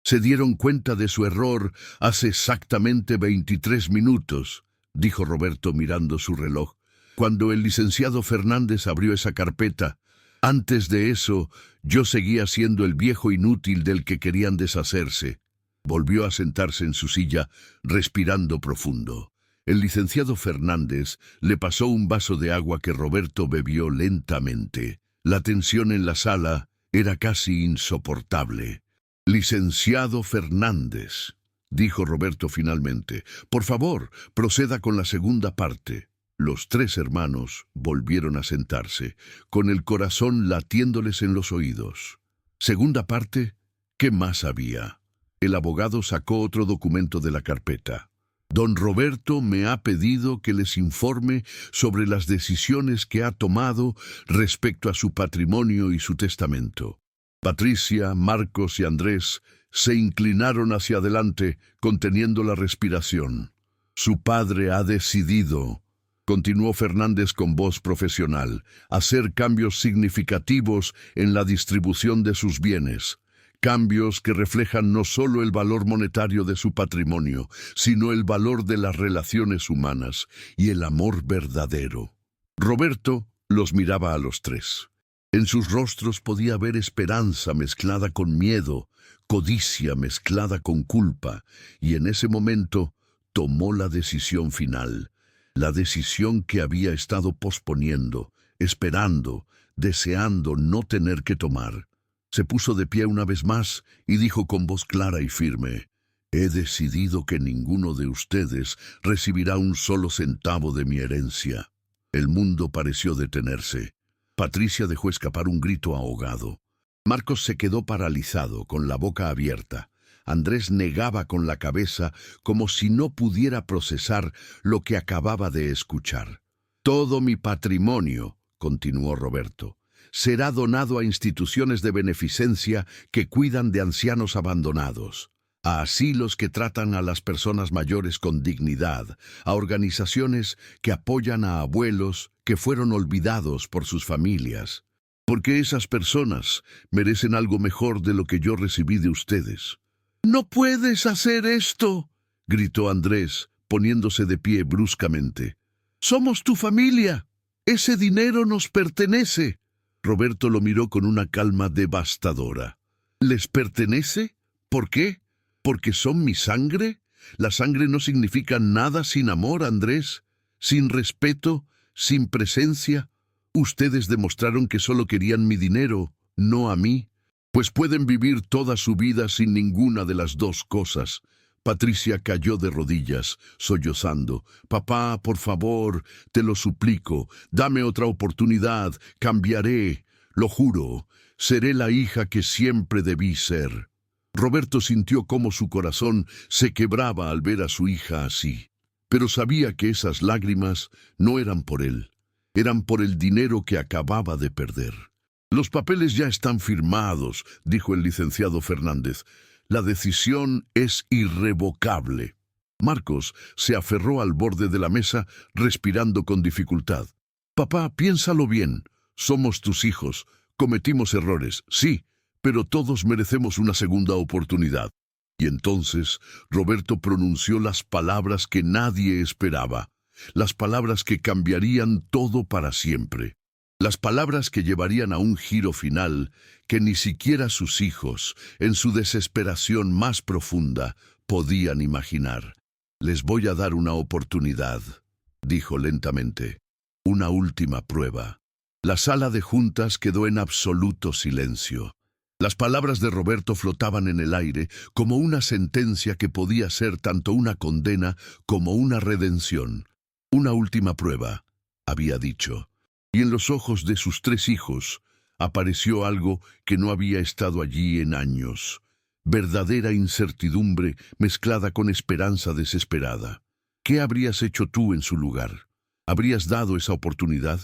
Se dieron cuenta de su error hace exactamente 23 minutos», dijo Roberto mirando su reloj, «cuando el licenciado Fernández abrió esa carpeta. Antes de eso, yo seguía siendo el viejo inútil del que querían deshacerse». Volvió a sentarse en su silla, respirando profundo. El licenciado Fernández le pasó un vaso de agua que Roberto bebió lentamente. La tensión en la sala era casi insoportable. «Licenciado Fernández», dijo Roberto finalmente, «por favor, proceda con la segunda parte». Los 3 hermanos volvieron a sentarse, con el corazón latiéndoles en los oídos. «Segunda parte, ¿qué más había?» El abogado sacó otro documento de la carpeta. «Don Roberto me ha pedido que les informe sobre las decisiones que ha tomado respecto a su patrimonio y su testamento». Patricia, Marcos y Andrés se inclinaron hacia adelante, conteniendo la respiración. «Su padre ha decidido», continuó Fernández con voz profesional, «hacer cambios significativos en la distribución de sus bienes. Cambios que reflejan no solo el valor monetario de su patrimonio, sino el valor de las relaciones humanas y el amor verdadero». Roberto los miraba a los 3. En sus rostros podía ver esperanza mezclada con miedo, codicia mezclada con culpa, y en ese momento tomó la decisión final, la decisión que había estado posponiendo, esperando, deseando no tener que tomar. Se puso de pie una vez más y dijo con voz clara y firme: «He decidido que ninguno de ustedes recibirá un solo centavo de mi herencia». El mundo pareció detenerse. Patricia dejó escapar un grito ahogado. Marcos se quedó paralizado, con la boca abierta. Andrés negaba con la cabeza como si no pudiera procesar lo que acababa de escuchar. «Todo mi patrimonio», continuó Roberto, «será donado a instituciones de beneficencia que cuidan de ancianos abandonados, a asilos que tratan a las personas mayores con dignidad, a organizaciones que apoyan a abuelos que fueron olvidados por sus familias, porque esas personas merecen algo mejor de lo que yo recibí de ustedes». «¡No puedes hacer esto!», gritó Andrés, poniéndose de pie bruscamente. «Somos tu familia». ¡Ese dinero nos pertenece! Roberto lo miró con una calma devastadora. ¿Les pertenece? ¿Por qué? ¿Porque son mi sangre? La sangre no significa nada sin amor, Andrés. Sin respeto, sin presencia. Ustedes demostraron que solo querían mi dinero, no a mí. Pues pueden vivir toda su vida sin ninguna de las dos cosas. Patricia cayó de rodillas, sollozando. Papá, por favor, te lo suplico, dame otra oportunidad, cambiaré, lo juro, seré la hija que siempre debí ser. Roberto sintió cómo su corazón se quebraba al ver a su hija así, pero sabía que esas lágrimas no eran por él, eran por el dinero que acababa de perder. Los papeles ya están firmados, dijo el licenciado Fernández. La decisión es irrevocable. Marcos se aferró al borde de la mesa, respirando con dificultad. Papá, piénsalo bien. Somos tus hijos. Cometimos errores, sí, pero todos merecemos una segunda oportunidad. Y entonces Roberto pronunció las palabras que nadie esperaba, las palabras que cambiarían todo para siempre. Las palabras que llevarían a un giro final que ni siquiera sus hijos, en su desesperación más profunda, podían imaginar. Les voy a dar una oportunidad, dijo lentamente. Una última prueba. La sala de juntas quedó en absoluto silencio. Las palabras de Roberto flotaban en el aire como una sentencia que podía ser tanto una condena como una redención. Una última prueba, había dicho. Y en los ojos de sus tres hijos apareció algo que no había estado allí en años. Verdadera incertidumbre mezclada con esperanza desesperada. ¿Qué habrías hecho tú en su lugar? ¿Habrías dado esa oportunidad?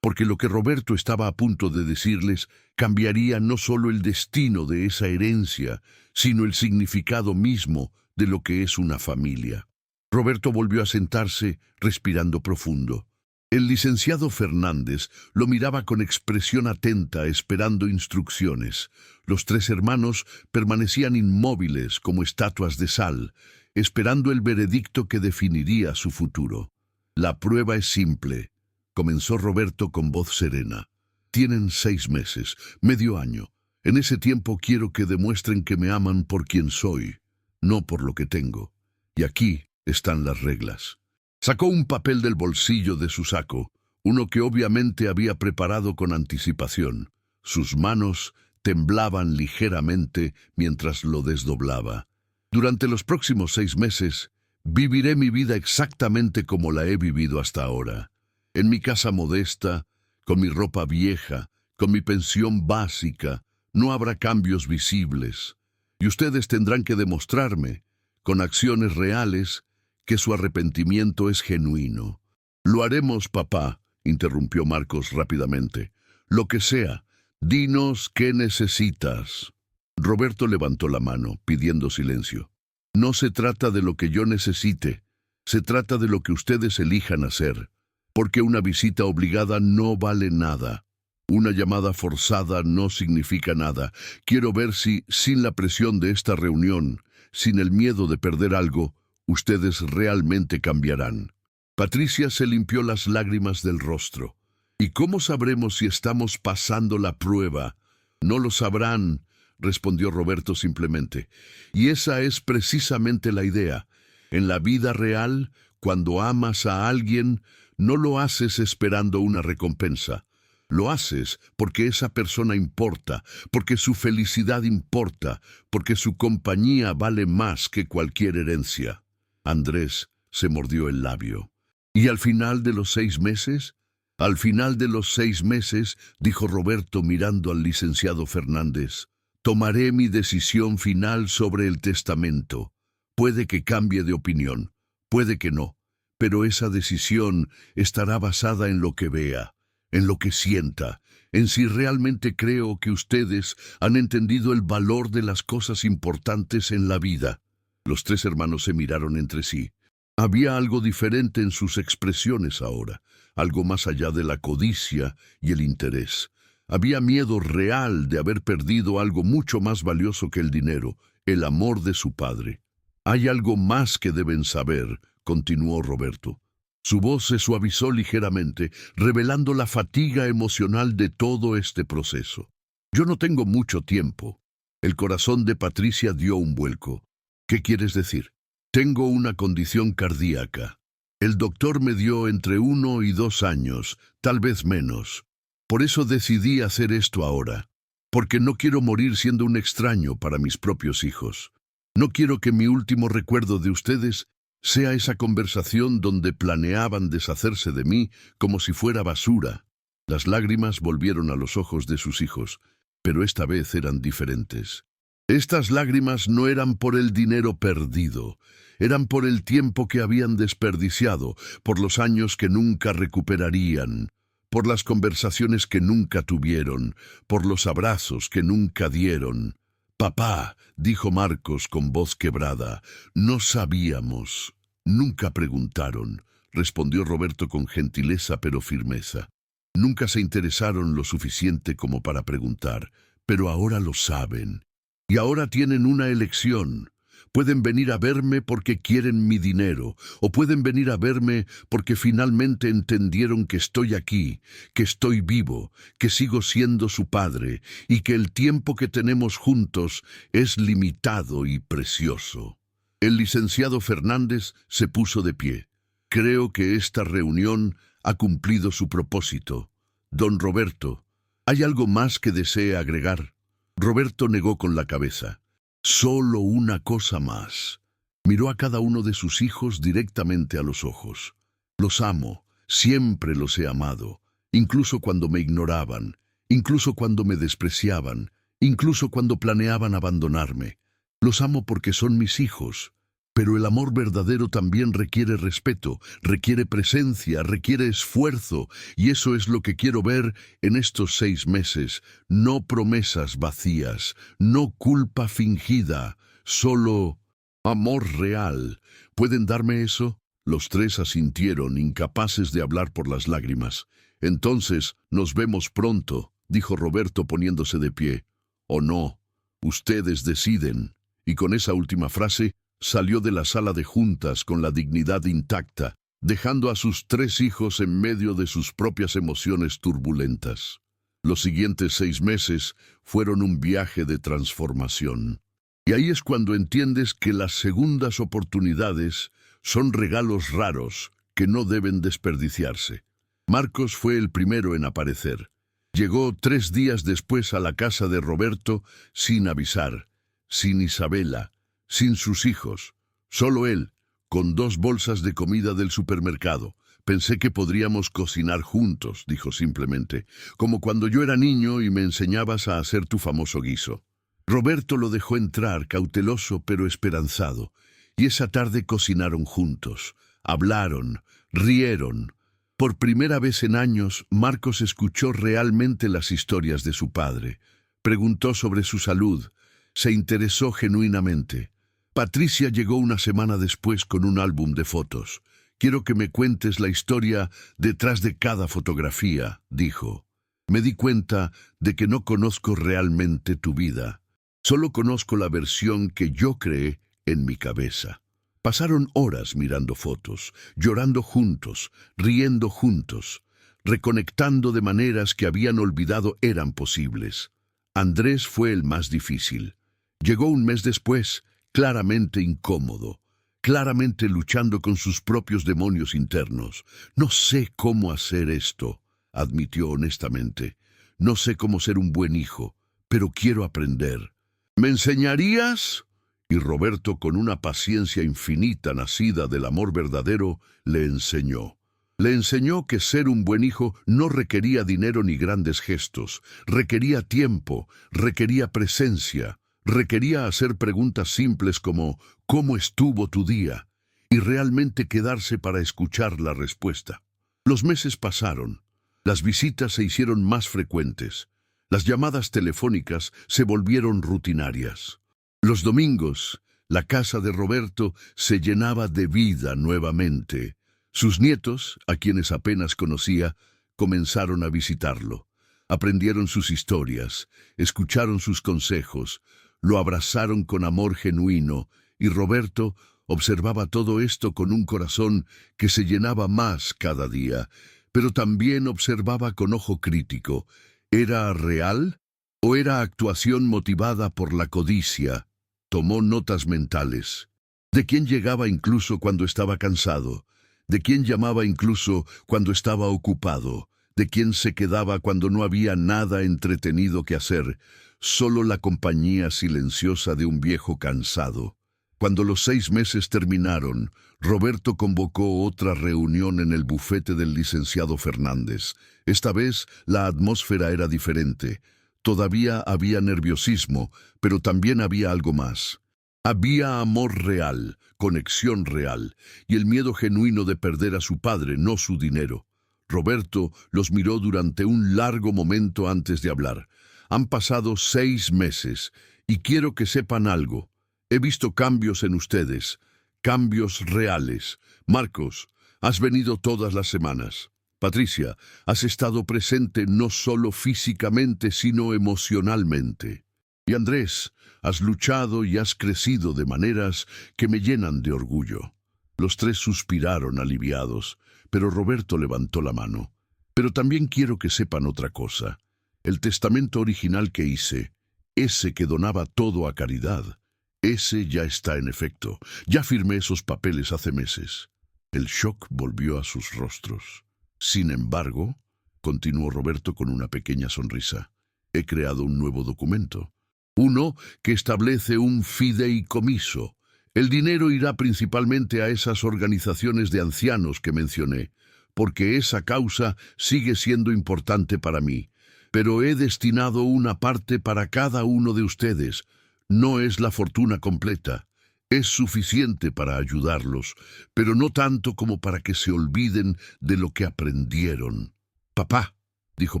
Porque lo que Roberto estaba a punto de decirles cambiaría no solo el destino de esa herencia, sino el significado mismo de lo que es una familia. Roberto volvió a sentarse, respirando profundo. El licenciado Fernández lo miraba con expresión atenta, esperando instrucciones. Los tres hermanos permanecían inmóviles como estatuas de sal, esperando el veredicto que definiría su futuro. La prueba es simple, comenzó Roberto con voz serena. Tienen 6 meses, medio año. En ese tiempo quiero que demuestren que me aman por quien soy, no por lo que tengo. Y aquí están las reglas. Sacó un papel del bolsillo de su saco, uno que obviamente había preparado con anticipación. Sus manos temblaban ligeramente mientras lo desdoblaba. Durante los próximos 6 meses, viviré mi vida exactamente como la he vivido hasta ahora. En mi casa modesta, con mi ropa vieja, con mi pensión básica, no habrá cambios visibles. Y ustedes tendrán que demostrarme, con acciones reales, que su arrepentimiento es genuino. Lo haremos, papá, interrumpió Marcos rápidamente. Lo que sea, dinos qué necesitas. Roberto levantó la mano, pidiendo silencio. No se trata de lo que yo necesite, se trata de lo que ustedes elijan hacer, porque una visita obligada no vale nada. Una llamada forzada no significa nada. Quiero ver si, sin la presión de esta reunión, sin el miedo de perder algo, ustedes realmente cambiarán. Patricia se limpió las lágrimas del rostro. ¿Y cómo sabremos si estamos pasando la prueba? No lo sabrán, respondió Roberto simplemente. Y esa es precisamente la idea. En la vida real, cuando amas a alguien, no lo haces esperando una recompensa. Lo haces porque esa persona importa, porque su felicidad importa, porque su compañía vale más que cualquier herencia. Andrés se mordió el labio. ¿Y al final de los 6 meses? Al final de los 6 meses, dijo Roberto mirando al licenciado Fernández, tomaré mi decisión final sobre el testamento. Puede que cambie de opinión, puede que no, pero esa decisión estará basada en lo que vea, en lo que sienta, en si realmente creo que ustedes han entendido el valor de las cosas importantes en la vida. Los tres hermanos se miraron entre sí. Había algo diferente en sus expresiones ahora, algo más allá de la codicia y el interés. Había miedo real de haber perdido algo mucho más valioso que el dinero, el amor de su padre. Hay algo más que deben saber, continuó Roberto. Su voz se suavizó ligeramente, revelando la fatiga emocional de todo este proceso. Yo no tengo mucho tiempo. El corazón de Patricia dio un vuelco. ¿Qué quieres decir? Tengo una condición cardíaca. El doctor me dio entre 1 y 2 años, tal vez menos. Por eso decidí hacer esto ahora. Porque no quiero morir siendo un extraño para mis propios hijos. No quiero que mi último recuerdo de ustedes sea esa conversación donde planeaban deshacerse de mí como si fuera basura. Las lágrimas volvieron a los ojos de sus hijos, pero esta vez eran diferentes. Estas lágrimas no eran por el dinero perdido, eran por el tiempo que habían desperdiciado, por los años que nunca recuperarían, por las conversaciones que nunca tuvieron, por los abrazos que nunca dieron. «Papá», dijo Marcos con voz quebrada, «no sabíamos». «Nunca preguntaron», respondió Roberto con gentileza pero firmeza. «Nunca se interesaron lo suficiente como para preguntar, pero ahora lo saben. Y ahora tienen una elección. Pueden venir a verme porque quieren mi dinero, o pueden venir a verme porque finalmente entendieron que estoy aquí, que estoy vivo, que sigo siendo su padre, y que el tiempo que tenemos juntos es limitado y precioso». El licenciado Fernández se puso de pie. «Creo que esta reunión ha cumplido su propósito. Don Roberto, ¿hay algo más que desee agregar?» Roberto negó con la cabeza. «Solo una cosa más». Miró a cada uno de sus hijos directamente a los ojos. «Los amo, siempre los he amado, incluso cuando me ignoraban, incluso cuando me despreciaban, incluso cuando planeaban abandonarme. Los amo porque son mis hijos, pero el amor verdadero también requiere respeto, requiere presencia, requiere esfuerzo, y eso es lo que quiero ver en estos 6 meses. No promesas vacías, no culpa fingida, solo amor real. ¿Pueden darme eso?» Los 3 asintieron, incapaces de hablar por las lágrimas. «Entonces, nos vemos pronto», dijo Roberto poniéndose de pie. «O no, ustedes deciden». Y con esa última frase, salió de la sala de juntas con la dignidad intacta, dejando a sus 3 hijos en medio de sus propias emociones turbulentas. Los siguientes 6 meses fueron un viaje de transformación. Y ahí es cuando entiendes que las segundas oportunidades son regalos raros que no deben desperdiciarse. Marcos fue el primero en aparecer. Llegó 3 días después a la casa de Roberto sin avisar, sin Isabela, sin sus hijos, solo él, con 2 bolsas de comida del supermercado. «Pensé que podríamos cocinar juntos», dijo simplemente, «como cuando yo era niño y me enseñabas a hacer tu famoso guiso». Roberto lo dejó entrar, cauteloso pero esperanzado, y esa tarde cocinaron juntos, hablaron, rieron. Por primera vez en años, Marcos escuchó realmente las historias de su padre, preguntó sobre su salud, se interesó genuinamente. Patricia llegó una semana después con un álbum de fotos. «Quiero que me cuentes la historia detrás de cada fotografía», dijo. «Me di cuenta de que no conozco realmente tu vida. Solo conozco la versión que yo creé en mi cabeza». Pasaron horas mirando fotos, llorando juntos, riendo juntos, reconectando de maneras que habían olvidado eran posibles. Andrés fue el más difícil. Llegó un mes después, claramente incómodo, claramente luchando con sus propios demonios internos. «No sé cómo hacer esto», admitió honestamente. «No sé cómo ser un buen hijo, pero quiero aprender». «¿Me enseñarías?» Y Roberto, con una paciencia infinita nacida del amor verdadero, le enseñó. Le enseñó que ser un buen hijo no requería dinero ni grandes gestos, requería tiempo, requería presencia, requería hacer preguntas simples como «¿Cómo estuvo tu día?», y realmente quedarse para escuchar la respuesta. Los meses pasaron, las visitas se hicieron más frecuentes, las llamadas telefónicas se volvieron rutinarias. Los domingos, la casa de Roberto se llenaba de vida nuevamente. Sus nietos, a quienes apenas conocía, comenzaron a visitarlo. Aprendieron sus historias, escucharon sus consejos, lo abrazaron con amor genuino, y Roberto, Observaba todo esto con un corazón que se llenaba más cada día, pero también observaba con ojo crítico. ¿Era real o era actuación motivada por la codicia? Tomó notas mentales. ¿De quién llegaba incluso cuando estaba cansado? ¿De quién llamaba incluso cuando estaba ocupado? ¿De quién se quedaba cuando no había nada entretenido que hacer? Solo la compañía silenciosa de un viejo cansado. Cuando los 6 meses terminaron, Roberto convocó otra reunión en el bufete del licenciado Fernández. Esta vez la atmósfera era diferente. Todavía había nerviosismo, pero también había algo más. Había amor real, conexión real, y el miedo genuino de perder a su padre, no su dinero. Roberto los miró durante un largo momento antes de hablar. Han pasado 6 meses, y quiero que sepan algo. He visto cambios en ustedes, cambios reales. Marcos, has venido todas las semanas. Patricia, has estado presente no solo físicamente, sino emocionalmente. Y Andrés, has luchado y has crecido de maneras que me llenan de orgullo. Los 3 suspiraron aliviados, pero Roberto levantó la mano. Pero también quiero que sepan otra cosa. El testamento original que hice, ese que donaba todo a caridad, ese ya está en efecto. Ya firmé esos papeles hace meses. El shock volvió a sus rostros. Sin embargo, continuó Roberto con una pequeña sonrisa, he creado un nuevo documento. Uno que establece un fideicomiso. El dinero irá principalmente a esas organizaciones de ancianos que mencioné, porque esa causa sigue siendo importante para mí. Pero he destinado una parte para cada uno de ustedes. No es la fortuna completa. Es suficiente para ayudarlos, pero no tanto como para que se olviden de lo que aprendieron. Papá, dijo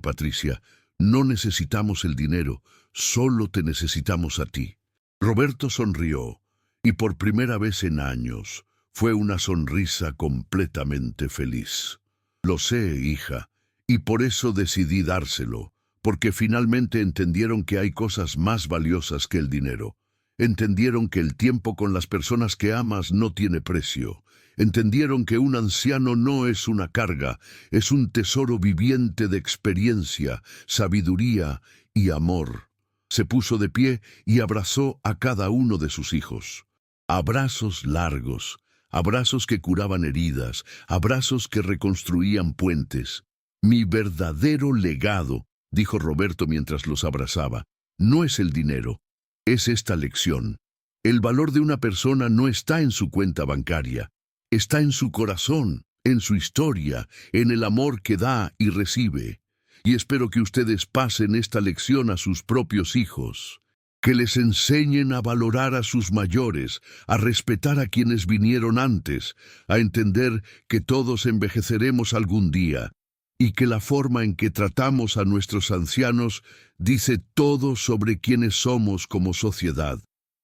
Patricia, no necesitamos el dinero, solo te necesitamos a ti. Roberto sonrió, y por primera vez en años fue una sonrisa completamente feliz. Lo sé, hija, y por eso decidí dárselo, porque finalmente entendieron que hay cosas más valiosas que el dinero. Entendieron que el tiempo con las personas que amas no tiene precio. Entendieron que un anciano no es una carga, es un tesoro viviente de experiencia, sabiduría y amor. Se puso de pie y abrazó a cada uno de sus hijos. Abrazos largos, abrazos que curaban heridas, abrazos que reconstruían puentes. Mi verdadero legado, dijo Roberto mientras los abrazaba, no es el dinero. Es esta lección. El valor de una persona no está en su cuenta bancaria, está en su corazón, en su historia, en el amor que da y recibe. Y espero que ustedes pasen esta lección a sus propios hijos, que les enseñen a valorar a sus mayores, a respetar a quienes vinieron antes, a entender que todos envejeceremos algún día, y que la forma en que tratamos a nuestros ancianos dice todo sobre quiénes somos como sociedad.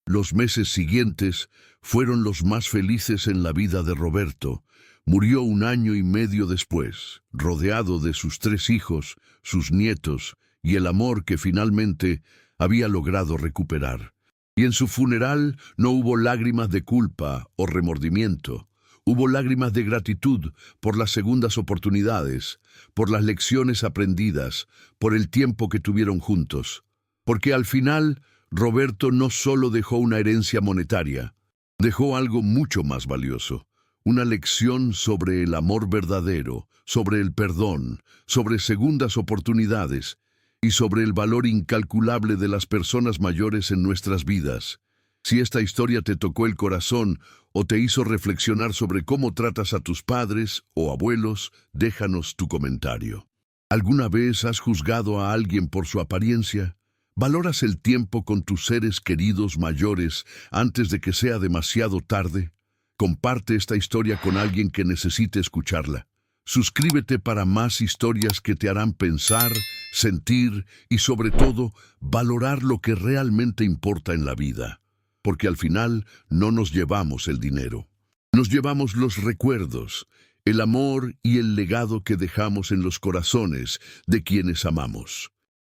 Los meses siguientes fueron los más felices en la vida de Roberto. Murió 1 año y medio después, rodeado de sus 3 hijos, sus nietos y el amor que finalmente había logrado recuperar. Y en su funeral no hubo lágrimas de culpa o remordimiento. Hubo lágrimas de gratitud por las segundas oportunidades, por las lecciones aprendidas, por el tiempo que tuvieron juntos. Porque al final, Roberto no solo dejó una herencia monetaria, dejó algo mucho más valioso. Una lección sobre el amor verdadero, sobre el perdón, sobre segundas oportunidades y sobre el valor incalculable de las personas mayores en nuestras vidas. Si esta historia te tocó el corazón o te hizo reflexionar sobre cómo tratas a tus padres o abuelos, déjanos tu comentario. ¿Alguna vez has juzgado a alguien por su apariencia? ¿Valoras el tiempo con tus seres queridos mayores antes de que sea demasiado tarde? Comparte esta historia con alguien que necesite escucharla. Suscríbete para más historias que te harán pensar, sentir y sobre todo valorar lo que realmente importa en la vida. Porque al final no nos llevamos el dinero. Nos llevamos los recuerdos, el amor y el legado que dejamos en los corazones de quienes amamos.